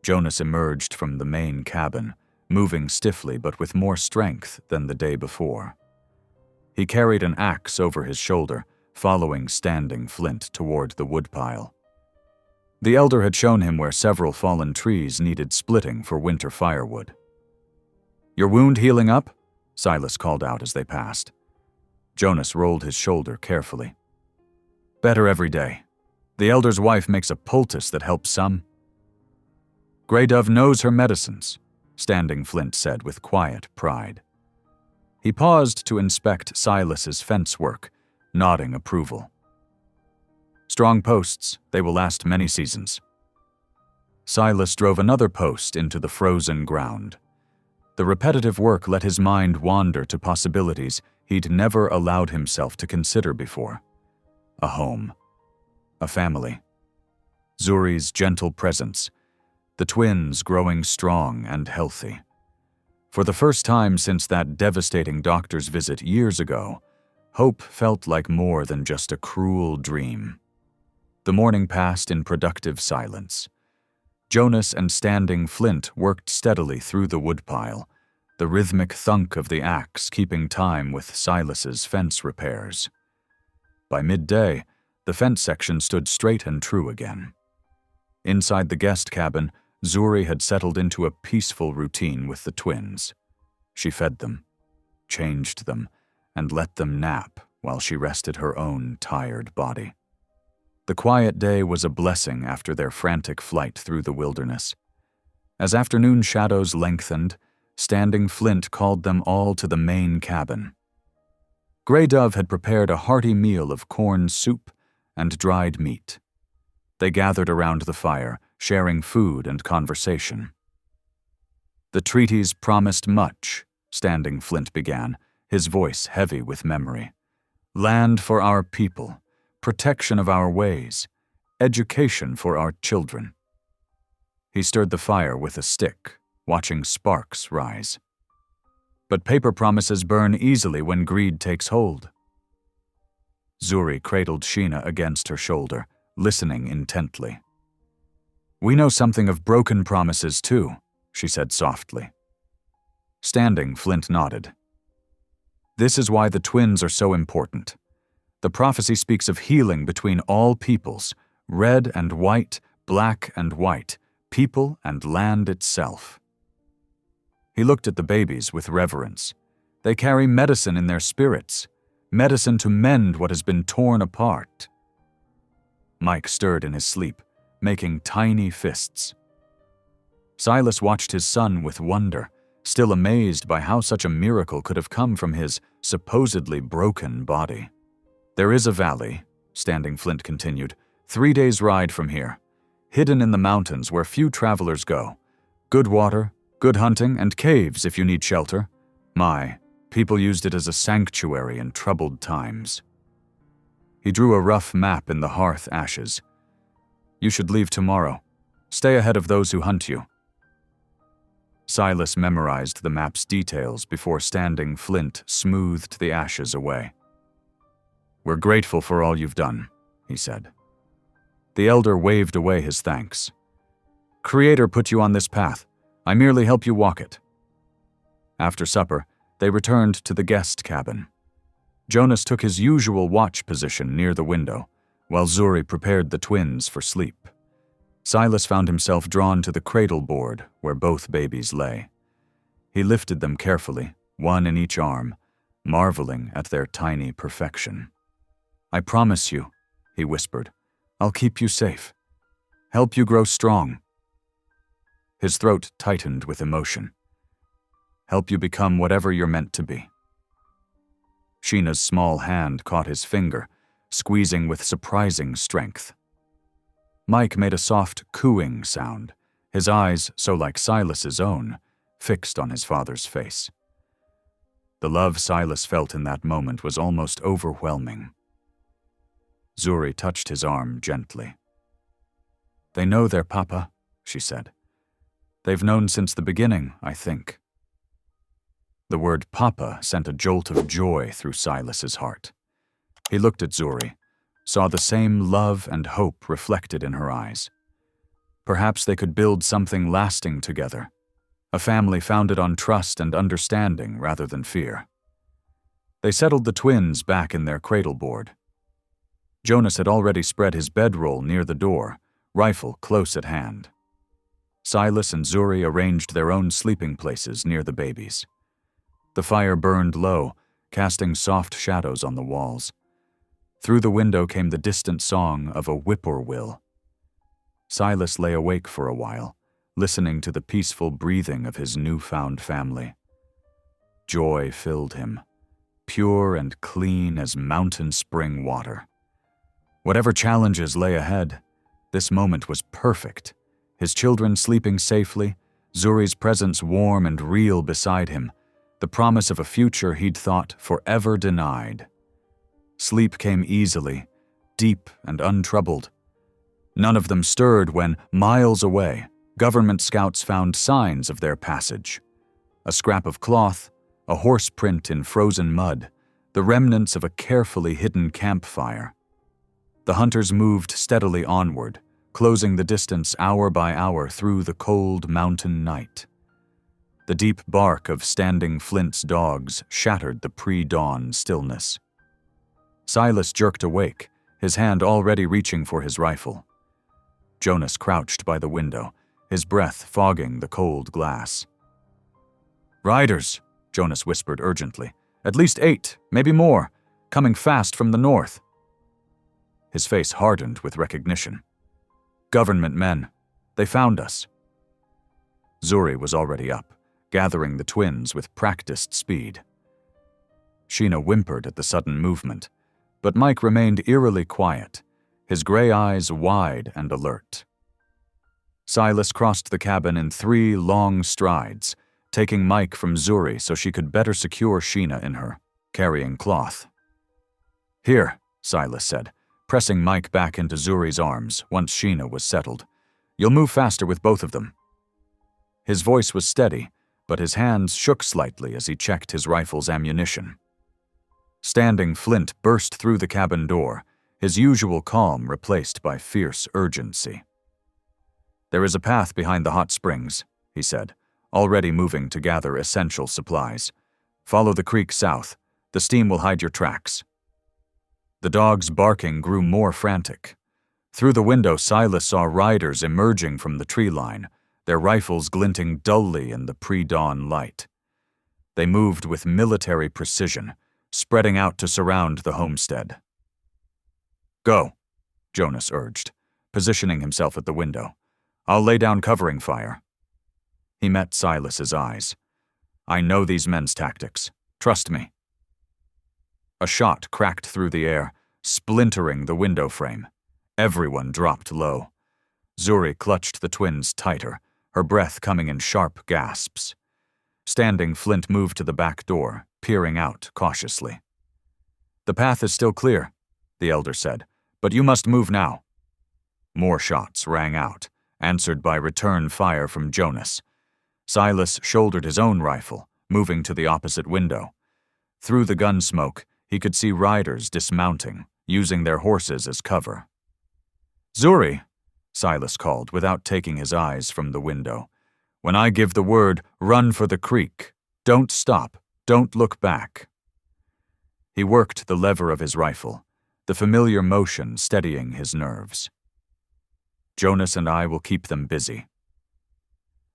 A: Jonas emerged from the main cabin, moving stiffly but with more strength than the day before. He carried an axe over his shoulder, following Standing Flint toward the woodpile. The elder had shown him where several fallen trees needed splitting for winter firewood. "Your wound healing up?" Silas called out as they passed. Jonas rolled his shoulder carefully. "Better every day. The elder's wife makes a poultice that helps some." "Grey Dove knows her medicines," Standing Flint said with quiet pride. He paused to inspect Silas's fence work, nodding approval. "Strong posts, they will last many seasons." Silas drove another post into the frozen ground. The repetitive work let his mind wander to possibilities he'd never allowed himself to consider before. A home. A family. Zuri's gentle presence. The twins growing strong and healthy. For the first time since that devastating doctor's visit years ago, hope felt like more than just a cruel dream. The morning passed in productive silence. Jonas and Standing Flint worked steadily through the woodpile, the rhythmic thunk of the axe keeping time with Silas's fence repairs. By midday, the fence section stood straight and true again. Inside the guest cabin, Zuri had settled into a peaceful routine with the twins. She fed them, changed them, and let them nap while she rested her own tired body. The quiet day was a blessing after their frantic flight through the wilderness. As afternoon shadows lengthened, Standing Flint called them all to the main cabin. Grey Dove had prepared a hearty meal of corn soup and dried meat. They gathered around the fire, sharing food and conversation. "The treaties promised much," Standing Flint began, his voice heavy with memory. "Land for our people, protection of our ways, education for our children." He stirred the fire with a stick, watching sparks rise. But paper promises burn easily when greed takes hold. Zuri cradled Sheena against her shoulder, listening intently. "We know something of broken promises, too," she said softly. Standing, Flint nodded. "This is why the twins are so important. The prophecy speaks of healing between all peoples, red and white, black and white, people and land itself." He looked at the babies with reverence. They carry medicine in their spirits, medicine to mend what has been torn apart. Mike stirred in his sleep, making tiny fists. Silas watched his son with wonder, still amazed by how such a miracle could have come from his supposedly broken body. "There is a valley," Standing Flint continued, 3 days' ride from here, hidden in the mountains where few travelers go. Good water, good hunting, and caves if you need shelter. People used it as a sanctuary in troubled times. He drew a rough map in the hearth ashes. "You should leave tomorrow. Stay ahead of those who hunt you." Silas memorized the map's details before Standing Flint smoothed the ashes away. "We're grateful for all you've done," he said. The elder waved away his thanks. "Creator put you on this path. I merely help you walk it." After supper, they returned to the guest cabin. Jonas took his usual watch position near the window, while Zuri prepared the twins for sleep. Silas found himself drawn to the cradle board where both babies lay. He lifted them carefully, one in each arm, marveling at their tiny perfection. "I promise you," he whispered, "I'll keep you safe. Help you grow strong." His throat tightened with emotion. "Help you become whatever you're meant to be." Sheena's small hand caught his finger, squeezing with surprising strength. Mike made a soft cooing sound, his eyes, so like Silas's own, fixed on his father's face. The love Silas felt in that moment was almost overwhelming. Zuri touched his arm gently. "They know their papa," she said. "They've known since the beginning, I think." The word papa sent a jolt of joy through Silas's heart. He looked at Zuri, saw the same love and hope reflected in her eyes. Perhaps they could build something lasting together, a family founded on trust and understanding rather than fear. They settled the twins back in their cradle board. Jonas had already spread his bedroll near the door, rifle close at hand. Silas and Zuri arranged their own sleeping places near the babies. The fire burned low, casting soft shadows on the walls. Through the window came the distant song of a whippoorwill. Silas lay awake for a while, listening to the peaceful breathing of his newfound family. Joy filled him, pure and clean as mountain spring water. Whatever challenges lay ahead, this moment was perfect. His children sleeping safely, Zuri's presence warm and real beside him, the promise of a future he'd thought forever denied. Sleep came easily, deep and untroubled. None of them stirred when, miles away, government scouts found signs of their passage. A scrap of cloth, a horse print in frozen mud, the remnants of a carefully hidden campfire. The hunters moved steadily onward, closing the distance hour by hour through the cold mountain night. The deep bark of Standing Flint's dogs shattered the pre-dawn stillness. Silas jerked awake, his hand already reaching for his rifle. Jonas crouched by the window, his breath fogging the cold glass. "Riders," Jonas whispered urgently. "At least 8, maybe more, coming fast from the north." His face hardened with recognition. "Government men. They found us." Zuri was already up, gathering the twins with practiced speed. Sheena whimpered at the sudden movement, but Mike remained eerily quiet, his gray eyes wide and alert. Silas crossed the cabin in 3 long strides, taking Mike from Zuri so she could better secure Sheena in her, carrying cloth. "Here," Silas said, pressing Mike back into Zuri's arms once Sheena was settled. "You'll move faster with both of them." His voice was steady, but his hands shook slightly as he checked his rifle's ammunition. Standing Flint burst through the cabin door, his usual calm replaced by fierce urgency. "There is a path behind the hot springs," he said, already moving to gather essential supplies. "Follow the creek south. The steam will hide your tracks." The dog's barking grew more frantic. Through the window, Silas saw riders emerging from the tree line, their rifles glinting dully in the pre-dawn light. They moved with military precision, spreading out to surround the homestead. "Go," Jonas urged, positioning himself at the window. "I'll lay down covering fire." He met Silas's eyes. "I know these men's tactics. Trust me." A shot cracked through the air, splintering the window frame. Everyone dropped low. Zuri clutched the twins tighter, her breath coming in sharp gasps. Standing, Flint moved to the back door, peering out cautiously. "The path is still clear," the elder said, "but you must move now." More shots rang out, answered by return fire from Jonas. Silas shouldered his own rifle, moving to the opposite window. Through the gun smoke, he could see riders dismounting, using their horses as cover. "Zuri," Silas called without taking his eyes from the window. "When I give the word, run for the creek. Don't stop. Don't look back." He worked the lever of his rifle, the familiar motion steadying his nerves. "Jonas and I will keep them busy."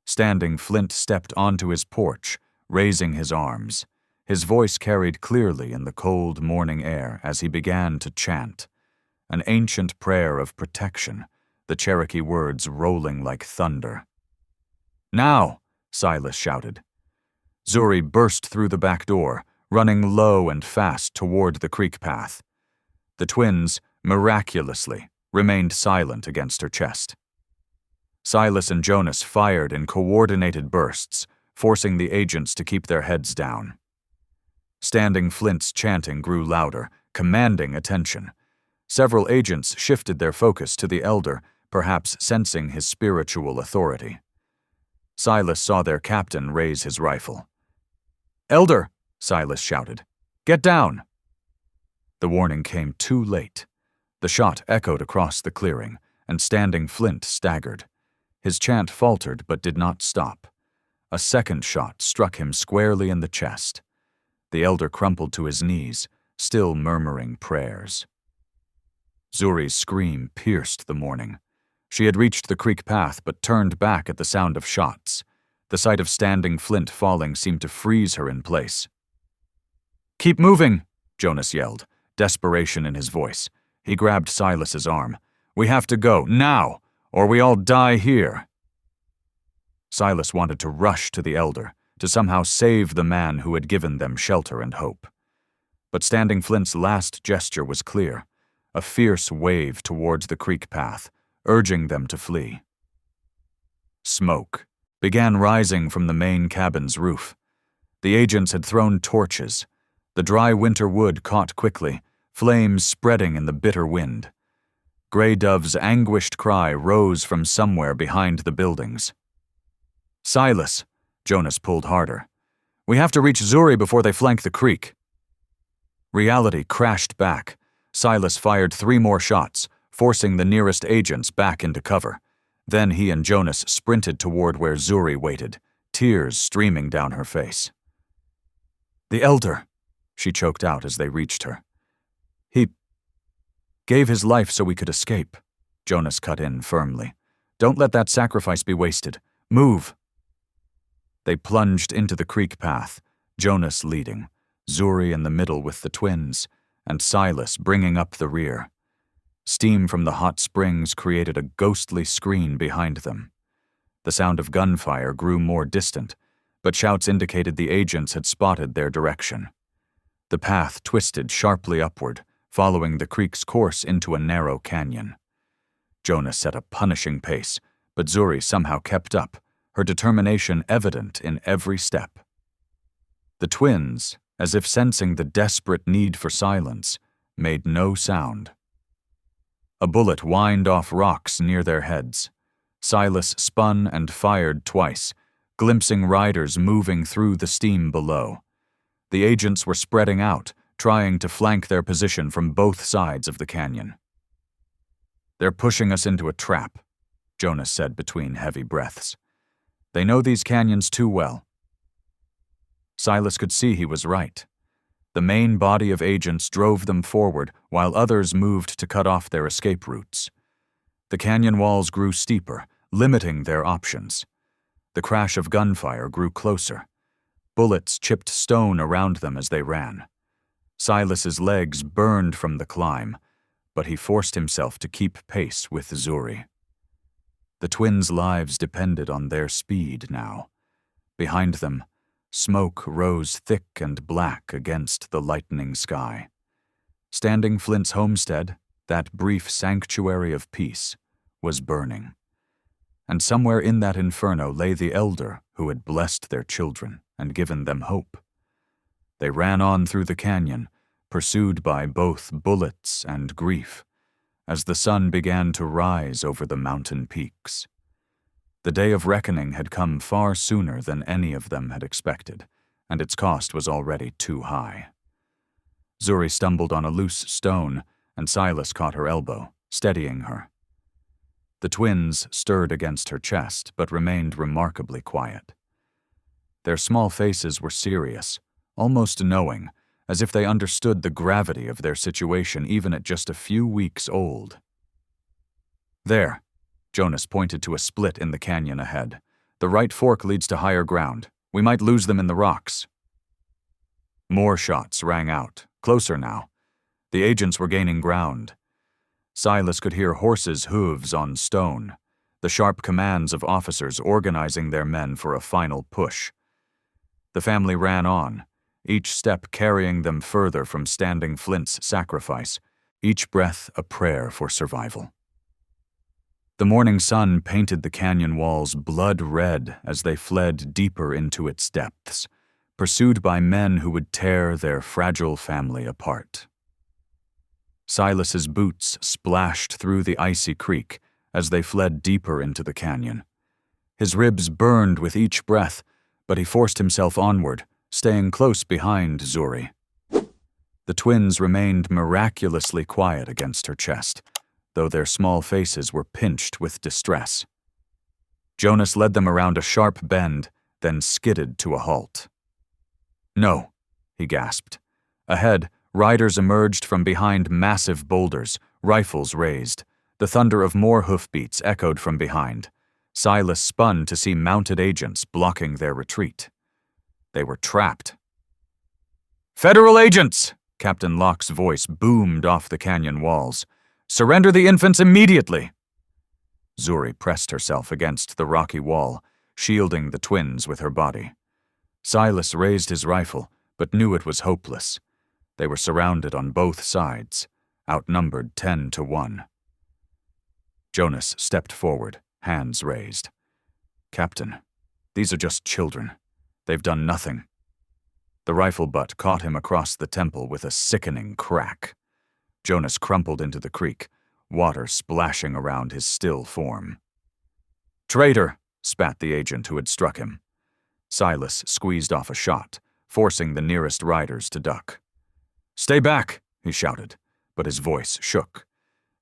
A: Standing, Flint stepped onto his porch, raising his arms. His voice carried clearly in the cold morning air as he began to chant, an ancient prayer of protection, the Cherokee words rolling like thunder. "Now!" Silas shouted. Zuri burst through the back door, running low and fast toward the creek path. The twins, miraculously, remained silent against her chest. Silas and Jonas fired in coordinated bursts, forcing the agents to keep their heads down. Standing, Flint's chanting grew louder, commanding attention. Several agents shifted their focus to the elder, perhaps sensing his spiritual authority. Silas saw their captain raise his rifle. "Elder!" Silas shouted. "Get down!" The warning came too late. The shot echoed across the clearing, and Standing Flint staggered. His chant faltered but did not stop. A second shot struck him squarely in the chest. The elder crumpled to his knees, still murmuring prayers. Zuri's scream pierced the morning. She had reached the creek path but turned back at the sound of shots. The sight of Standing Flint falling seemed to freeze her in place. "Keep moving!" Jonas yelled, desperation in his voice. He grabbed Silas's arm. "We have to go, now, or we all die here." Silas wanted to rush to the elder, to somehow save the man who had given them shelter and hope. But Standing Flint's last gesture was clear, a fierce wave towards the creek path, urging them to flee. Smoke began rising from the main cabin's roof. The agents had thrown torches. The dry winter wood caught quickly, flames spreading in the bitter wind. Gray Dove's anguished cry rose from somewhere behind the buildings. "Silas," Jonas pulled harder. "We have to reach Zuri before they flank the creek." Reality crashed back. Silas fired 3 more shots, forcing the nearest agents back into cover. Then he and Jonas sprinted toward where Zuri waited, tears streaming down her face. "The elder," she choked out as they reached her. "He gave his life so we could escape," Jonas cut in firmly. "Don't let that sacrifice be wasted. Move." They plunged into the creek path, Jonas leading, Zuri in the middle with the twins, and Silas bringing up the rear. Steam from the hot springs created a ghostly screen behind them. The sound of gunfire grew more distant, but shouts indicated the agents had spotted their direction. The path twisted sharply upward, following the creek's course into a narrow canyon. Jonas set a punishing pace, but Zuri somehow kept up, her determination evident in every step. The twins, as if sensing the desperate need for silence, made no sound. A bullet whined off rocks near their heads. Silas spun and fired twice, glimpsing riders moving through the steam below. The agents were spreading out, trying to flank their position from both sides of the canyon. "They're pushing us into a trap," Jonas said between heavy breaths. "They know these canyons too well." Silas could see he was right. The main body of agents drove them forward while others moved to cut off their escape routes. The canyon walls grew steeper, limiting their options. The crash of gunfire grew closer. Bullets chipped stone around them as they ran. Silas's legs burned from the climb, but he forced himself to keep pace with Zuri. The twins' lives depended on their speed now. Behind them, smoke rose thick and black against the lightening sky. Standing Flint's homestead, that brief sanctuary of peace, was burning. And somewhere in that inferno lay the elder who had blessed their children and given them hope. They ran on through the canyon, pursued by both bullets and grief, as the sun began to rise over the mountain peaks. The day of reckoning had come far sooner than any of them had expected, and its cost was already too high. Zuri stumbled on a loose stone, and Silas caught her elbow, steadying her. The twins stirred against her chest, but remained remarkably quiet. Their small faces were serious, almost knowing, as if they understood the gravity of their situation even at just a few weeks old. "There," Jonas pointed to a split in the canyon ahead. "The right fork leads to higher ground. We might lose them in the rocks." More shots rang out, closer now. The agents were gaining ground. Silas could hear horses' hooves on stone, the sharp commands of officers organizing their men for a final push. The family ran on, each step carrying them further from Standing Flint's sacrifice, each breath a prayer for survival. The morning sun painted the canyon walls blood red as they fled deeper into its depths, pursued by men who would tear their fragile family apart. Silas's boots splashed through the icy creek as they fled deeper into the canyon. His ribs burned with each breath, but he forced himself onward, staying close behind Zuri. The twins remained miraculously quiet against her chest, though their small faces were pinched with distress. Jonas led them around a sharp bend, then skidded to a halt. "No," he gasped. Ahead, riders emerged from behind massive boulders, rifles raised. The thunder of more hoofbeats echoed from behind. Silas spun to see mounted agents blocking their retreat. They were trapped. "Federal agents!" Captain Locke's voice boomed off the canyon walls. "Surrender the infants immediately!" Zuri pressed herself against the rocky wall, shielding the twins with her body. Silas raised his rifle, but knew it was hopeless. They were surrounded on both sides, outnumbered 10-1. Jonas stepped forward, hands raised. "Captain, these are just children. They've done nothing." The rifle butt caught him across the temple with a sickening crack. Jonas crumpled into the creek, water splashing around his still form. "Traitor!" spat the agent who had struck him. Silas squeezed off a shot, forcing the nearest riders to duck. "Stay back!" he shouted, but his voice shook.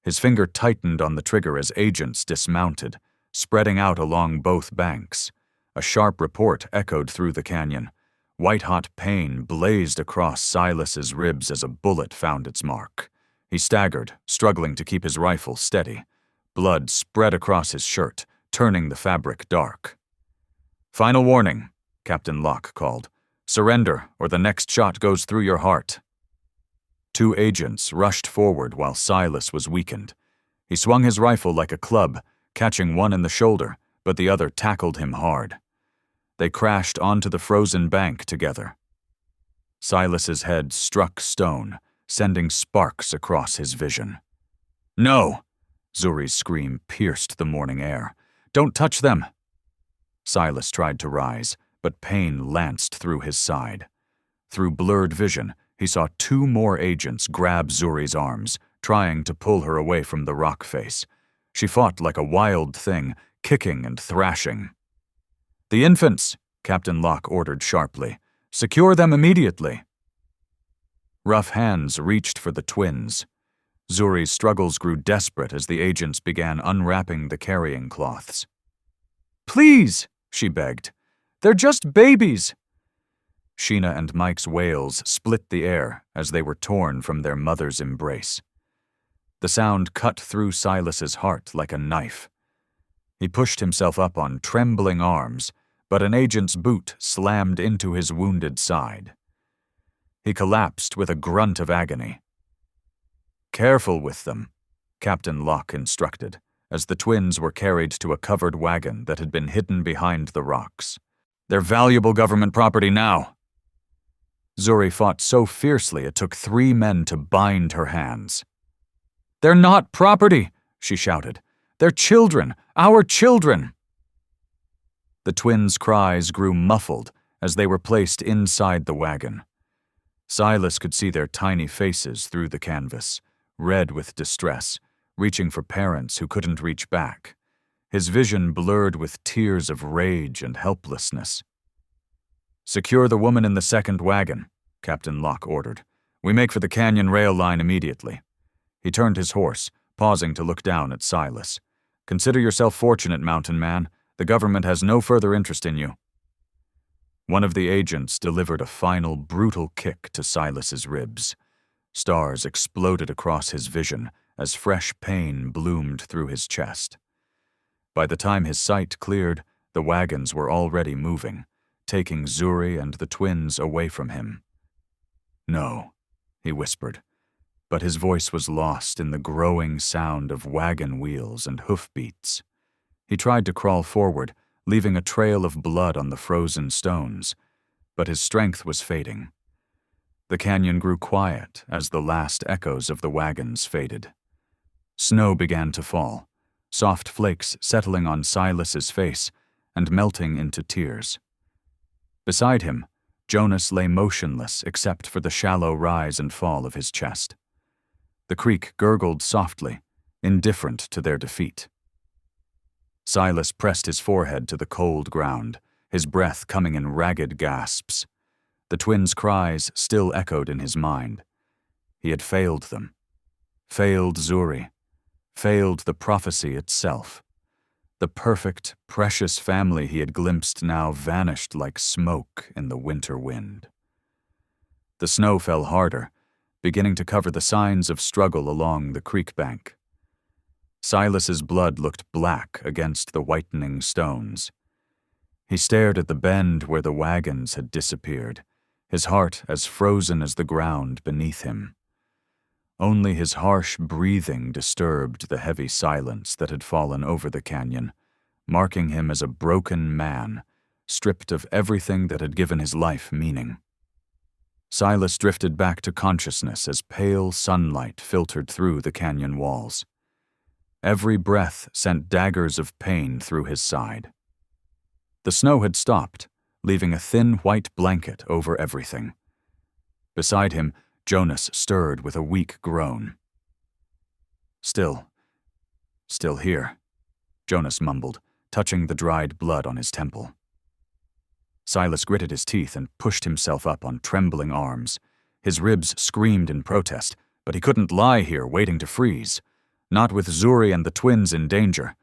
A: His finger tightened on the trigger as agents dismounted, spreading out along both banks. A sharp report echoed through the canyon. White-hot pain blazed across Silas's ribs as a bullet found its mark. He staggered, struggling to keep his rifle steady. Blood spread across his shirt, turning the fabric dark. "Final warning," Captain Locke called. "Surrender, or the next shot goes through your heart." Two agents rushed forward while Silas was weakened. He swung his rifle like a club, catching one in the shoulder, but the other tackled him hard. They crashed onto the frozen bank together. Silas's head struck stone, sending sparks across his vision. "No!" Zuri's scream pierced the morning air. "Don't touch them!" Silas tried to rise, but pain lanced through his side. Through blurred vision, he saw two more agents grab Zuri's arms, trying to pull her away from the rock face. She fought like a wild thing, kicking and thrashing. "The infants," Captain Locke ordered sharply. "Secure them immediately." Rough hands reached for the twins. Zuri's struggles grew desperate as the agents began unwrapping the carrying cloths. "Please," she begged. "They're just babies." Sheena and Mike's wails split the air as they were torn from their mother's embrace. The sound cut through Silas's heart like a knife. He pushed himself up on trembling arms, but an agent's boot slammed into his wounded side. He collapsed with a grunt of agony. "Careful with them," Captain Locke instructed, as the twins were carried to a covered wagon that had been hidden behind the rocks. "They're valuable government property now." Zuri fought so fiercely it took 3 men to bind her hands. "They're not property," she shouted. "They're children, our children." The twins' cries grew muffled as they were placed inside the wagon. Silas could see their tiny faces through the canvas, red with distress, reaching for parents who couldn't reach back. His vision blurred with tears of rage and helplessness. "Secure the woman in the second wagon," Captain Locke ordered. "We make for the canyon rail line immediately." He turned his horse, pausing to look down at Silas. "Consider yourself fortunate, mountain man. The government has no further interest in you." One of the agents delivered a final brutal kick to Silas's ribs. Stars exploded across his vision as fresh pain bloomed through his chest. By the time his sight cleared, the wagons were already moving, taking Zuri and the twins away from him. "No," he whispered, but his voice was lost in the growing sound of wagon wheels and hoofbeats. He tried to crawl forward, leaving a trail of blood on the frozen stones, but his strength was fading. The canyon grew quiet as the last echoes of the wagons faded. Snow began to fall, soft flakes settling on Silas's face and melting into tears. Beside him, Jonas lay motionless except for the shallow rise and fall of his chest. The creek gurgled softly, indifferent to their defeat. Silas pressed his forehead to the cold ground, his breath coming in ragged gasps. The twins' cries still echoed in his mind. He had failed them. Failed Zuri. Failed the prophecy itself. The perfect, precious family he had glimpsed now vanished like smoke in the winter wind. The snow fell harder, beginning to cover the signs of struggle along the creek bank. Silas's blood looked black against the whitening stones. He stared at the bend where the wagons had disappeared, his heart as frozen as the ground beneath him. Only his harsh breathing disturbed the heavy silence that had fallen over the canyon, marking him as a broken man, stripped of everything that had given his life meaning. Silas drifted back to consciousness as pale sunlight filtered through the canyon walls. Every breath sent daggers of pain through his side. The snow had stopped, leaving a thin white blanket over everything. Beside him, Jonas stirred with a weak groan. Still here," Jonas mumbled, touching the dried blood on his temple. Silas gritted his teeth and pushed himself up on trembling arms. His ribs screamed in protest, but he couldn't lie here waiting to freeze. Not with Zuri and the twins in danger.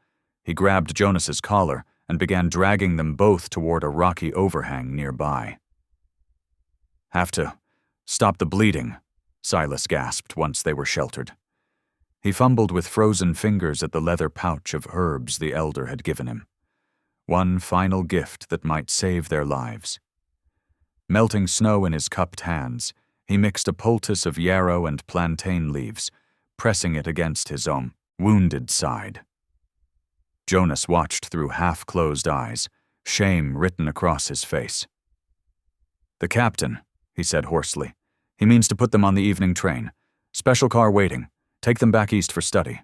A: He grabbed Jonas's collar and began dragging them both toward a rocky overhang nearby. "Have to stop the bleeding," Silas gasped once they were sheltered. He fumbled with frozen fingers at the leather pouch of herbs the elder had given him. One final gift that might save their lives. Melting snow in his cupped hands, he mixed a poultice of yarrow and plantain leaves, pressing it against his own wounded side. Jonas watched through half-closed eyes, shame written across his face. "The captain," he said hoarsely. "He means to put them on the evening train. Special car waiting. Take them back east for study."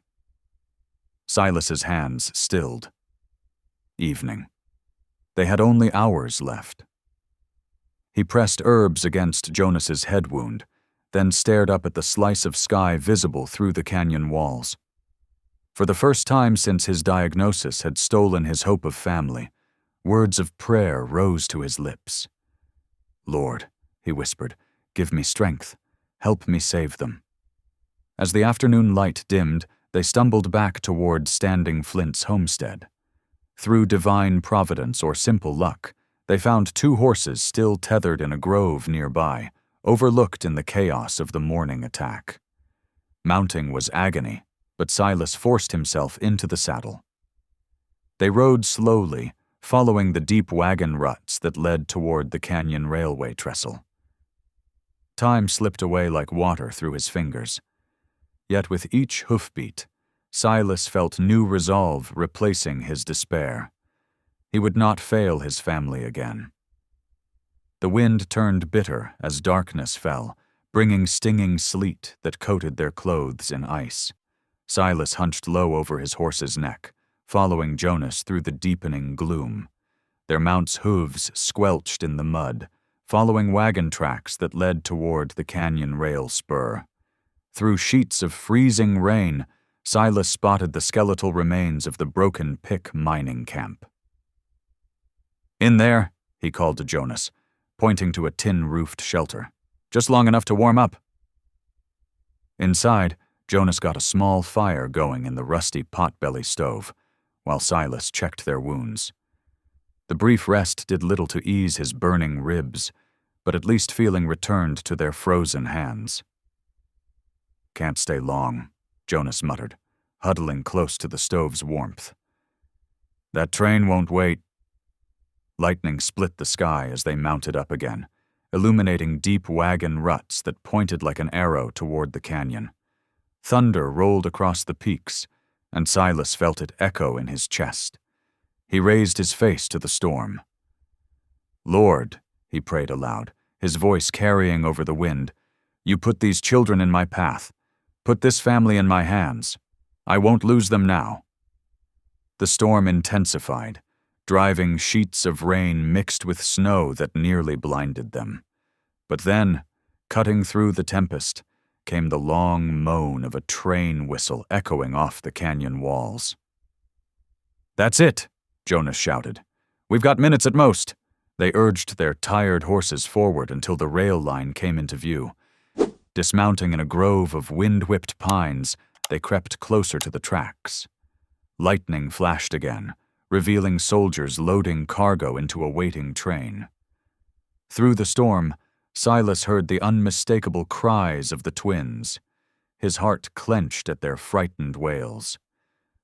A: Silas's hands stilled. Evening. They had only hours left. He pressed herbs against Jonas's head wound, then stared up at the slice of sky visible through the canyon walls. For the first time since his diagnosis had stolen his hope of family, Words of prayer rose to his lips. "Lord," he whispered, "give me strength. Help me save them." As the afternoon light dimmed, they stumbled back toward Standing Flint's homestead. Through divine providence or simple luck, they found 2 horses still tethered in a grove nearby, overlooked in the chaos of the morning attack. Mounting was agony, but Silas forced himself into the saddle. They rode slowly, following the deep wagon ruts that led toward the canyon railway trestle. Time slipped away like water through his fingers. Yet with each hoofbeat, Silas felt new resolve replacing his despair. He would not fail his family again. The wind turned bitter as darkness fell, bringing stinging sleet that coated their clothes in ice. Silas hunched low over his horse's neck, following Jonas through the deepening gloom. Their mounts' hooves squelched in the mud, following wagon tracks that led toward the canyon rail spur. Through sheets of freezing rain, Silas spotted the skeletal remains of the broken pick mining camp. "In there," he called to Jonas, pointing to a tin-roofed shelter. "Just long enough to warm up." Inside, Jonas got a small fire going in the rusty potbelly stove, while Silas checked their wounds. The brief rest did little to ease his burning ribs, but at least feeling returned to their frozen hands. "Can't stay long," Jonas muttered, huddling close to the stove's warmth. "That train won't wait." Lightning split the sky as they mounted up again, illuminating deep wagon ruts that pointed like an arrow toward the canyon. Thunder rolled across the peaks, and Silas felt it echo in his chest. He raised his face to the storm. "Lord," he prayed aloud, his voice carrying over the wind, "you put these children in my path. Put this family in my hands. I won't lose them now." The storm intensified, driving sheets of rain mixed with snow that nearly blinded them. But then, cutting through the tempest, came the long moan of a train whistle echoing off the canyon walls. "That's it," Jonas shouted. "We've got minutes at most." They urged their tired horses forward until the rail line came into view. Dismounting in a grove of wind-whipped pines, they crept closer to the tracks. Lightning flashed again, revealing soldiers loading cargo into a waiting train. Through the storm, Silas heard the unmistakable cries of the twins. His heart clenched at their frightened wails.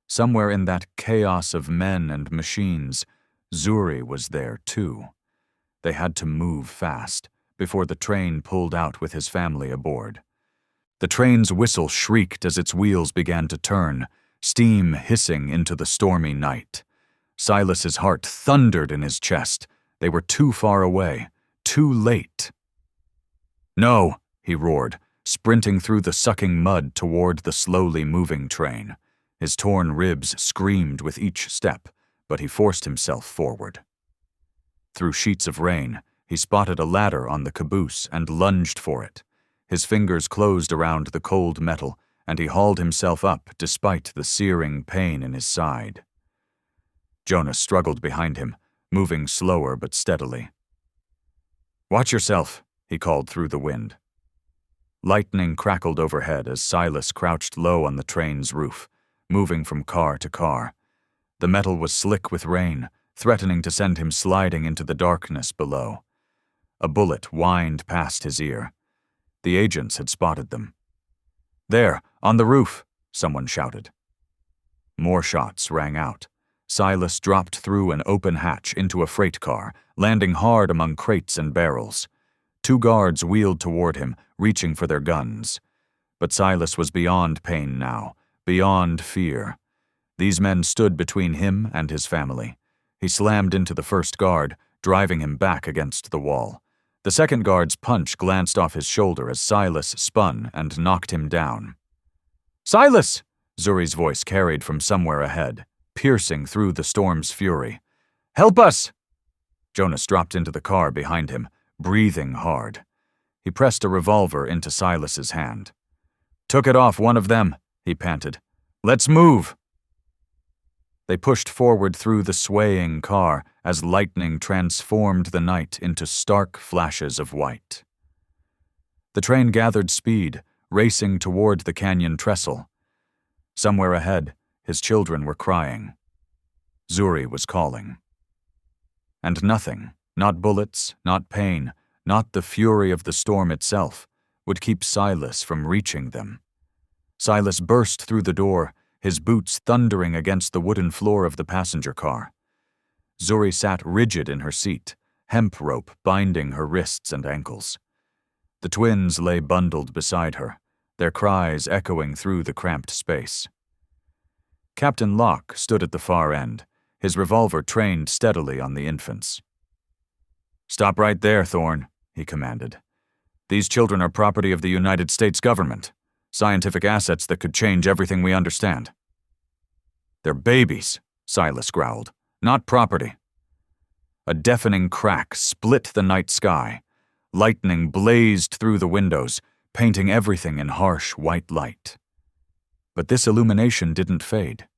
A: Somewhere in that chaos of men and machines, Zuri was there too. They had to move fast before the train pulled out with his family aboard. The train's whistle shrieked as its wheels began to turn, steam hissing into the stormy night. Silas's heart thundered in his chest. They were too far away, too late. "No," he roared, sprinting through the sucking mud toward the slowly moving train. His torn ribs screamed with each step, but he forced himself forward. Through sheets of rain, he spotted a ladder on the caboose and lunged for it. His fingers closed around the cold metal, and he hauled himself up despite the searing pain in his side. Jonas struggled behind him, moving slower but steadily. "Watch yourself," he called through the wind. Lightning crackled overhead as Silas crouched low on the train's roof, moving from car to car. The metal was slick with rain, threatening to send him sliding into the darkness below. A bullet whined past his ear. The agents had spotted them. "There, on the roof," someone shouted. More shots rang out. Silas dropped through an open hatch into a freight car, landing hard among crates and barrels. 2 guards wheeled toward him, reaching for their guns. But Silas was beyond pain now, beyond fear. These men stood between him and his family. He slammed into the first guard, driving him back against the wall. The second guard's punch glanced off his shoulder as Silas spun and knocked him down. "Silas!" Zuri's voice carried from somewhere ahead, piercing through the storm's fury. "Help us!" Jonas dropped into the car behind him, breathing hard. He pressed a revolver into Silas's hand. "Took it off one of them," he panted. "Let's move!" They pushed forward through the swaying car as lightning transformed the night into stark flashes of white. The train gathered speed, racing toward the canyon trestle. Somewhere ahead, his children were crying. Zuri was calling. And nothing, not bullets, not pain, not the fury of the storm itself, would keep Silas from reaching them. Silas burst through the door, his boots thundering against the wooden floor of the passenger car. Zuri sat rigid in her seat, hemp rope binding her wrists and ankles. The twins lay bundled beside her, their cries echoing through the cramped space. Captain Locke stood at the far end, his revolver trained steadily on the infants. "Stop right there, Thorne," he commanded. "These children are property of the United States government, scientific assets that could change everything we understand." "They're babies," Silas growled, "not property." A deafening crack split the night sky. Lightning blazed through the windows, painting everything in harsh white light. But this illumination didn't fade.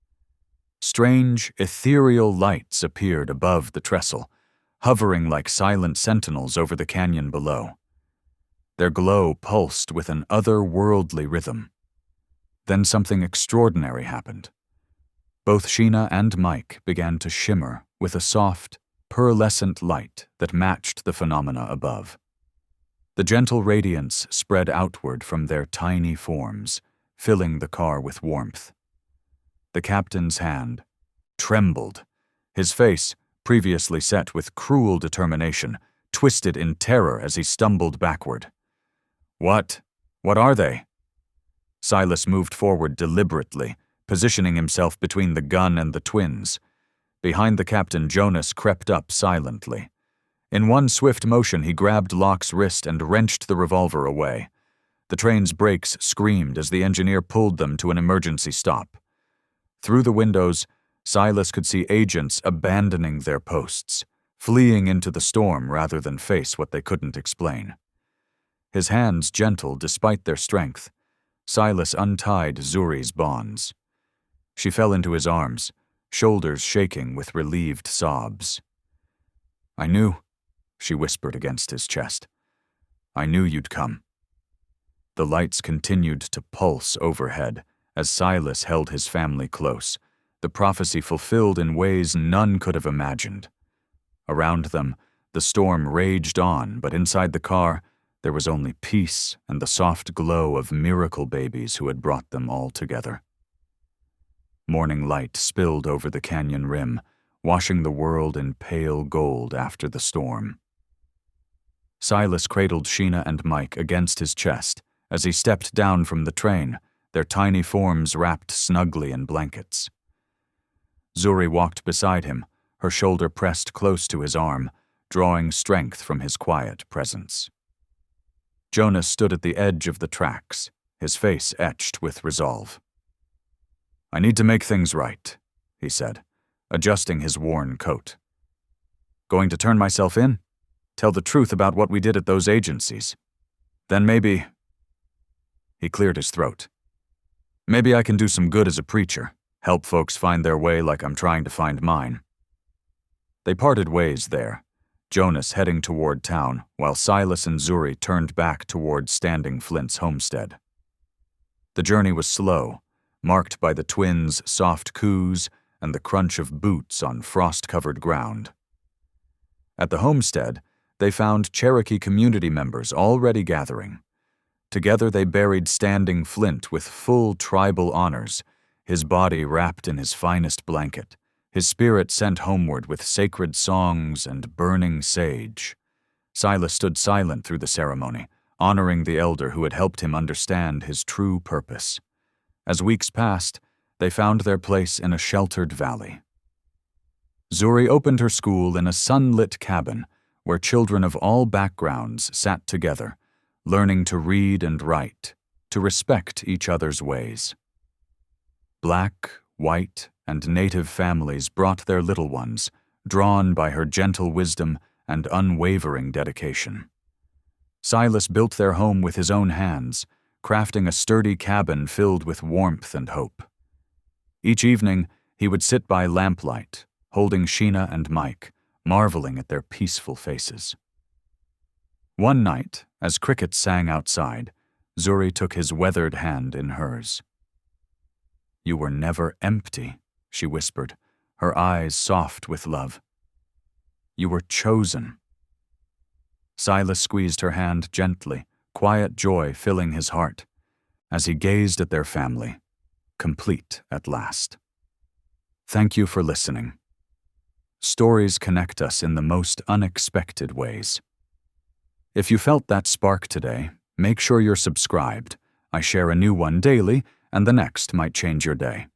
A: Strange, ethereal lights appeared above the trestle, hovering like silent sentinels over the canyon below. Their glow pulsed with an otherworldly rhythm. Then something extraordinary happened. Both Sheena and Mike began to shimmer with a soft, pearlescent light that matched the phenomena above. The gentle radiance spread outward from their tiny forms, filling the car with warmth. The captain's hand trembled. His face, previously set with cruel determination, twisted in terror as he stumbled backward. What are they?" Silas moved forward deliberately, positioning himself between the gun and the twins. Behind the captain, Jonas crept up silently. In one swift motion, he grabbed Locke's wrist and wrenched the revolver away. The train's brakes screamed as the engineer pulled them to an emergency stop. Through the windows, Silas could see agents abandoning their posts, fleeing into the storm rather than face what they couldn't explain. His hands gentle despite their strength, Silas untied Zuri's bonds. She fell into his arms, shoulders shaking with relieved sobs. "I knew," she whispered against his chest. "I knew you'd come." The lights continued to pulse overhead as Silas held his family close, the prophecy fulfilled in ways none could have imagined. Around them, the storm raged on, but inside the car, there was only peace and the soft glow of miracle babies who had brought them all together. Morning light spilled over the canyon rim, washing the world in pale gold after the storm. Silas cradled Sheena and Mike against his chest as he stepped down from the train, their tiny forms wrapped snugly in blankets. Zuri walked beside him, her shoulder pressed close to his arm, drawing strength from his quiet presence. Jonas stood at the edge of the tracks, his face etched with resolve. "I need to make things right," he said, adjusting his worn coat. "Going to turn myself in? Tell the truth about what we did at those agencies. Then maybe—" He cleared his throat. "Maybe I can do some good as a preacher, help folks find their way like I'm trying to find mine." They parted ways there, Jonas heading toward town, while Silas and Zuri turned back toward Standing Flint's homestead. The journey was slow, marked by the twins' soft coos and the crunch of boots on frost-covered ground. At the homestead, they found Cherokee community members already gathering. Together they buried Standing Flint with full tribal honors, his body wrapped in his finest blanket, his spirit sent homeward with sacred songs and burning sage. Silas stood silent through the ceremony, honoring the elder who had helped him understand his true purpose. As weeks passed, they found their place in a sheltered valley. Zuri opened her school in a sunlit cabin where children of all backgrounds sat together, learning to read and write, to respect each other's ways. Black, white, and native families brought their little ones, drawn by her gentle wisdom and unwavering dedication. Silas built their home with his own hands, crafting a sturdy cabin filled with warmth and hope. Each evening, He would sit by lamplight, holding Sheena and Mike, marveling at their peaceful faces. One night, as crickets sang outside, Zuri took his weathered hand in hers. "You were never empty," she whispered, her eyes soft with love. "You were chosen." Silas squeezed her hand gently, quiet joy filling his heart, as he gazed at their family, complete at last. Thank you for listening. Stories connect us in the most unexpected ways. If you felt that spark today, make sure you're subscribed. I share a new one daily, and the next might change your day.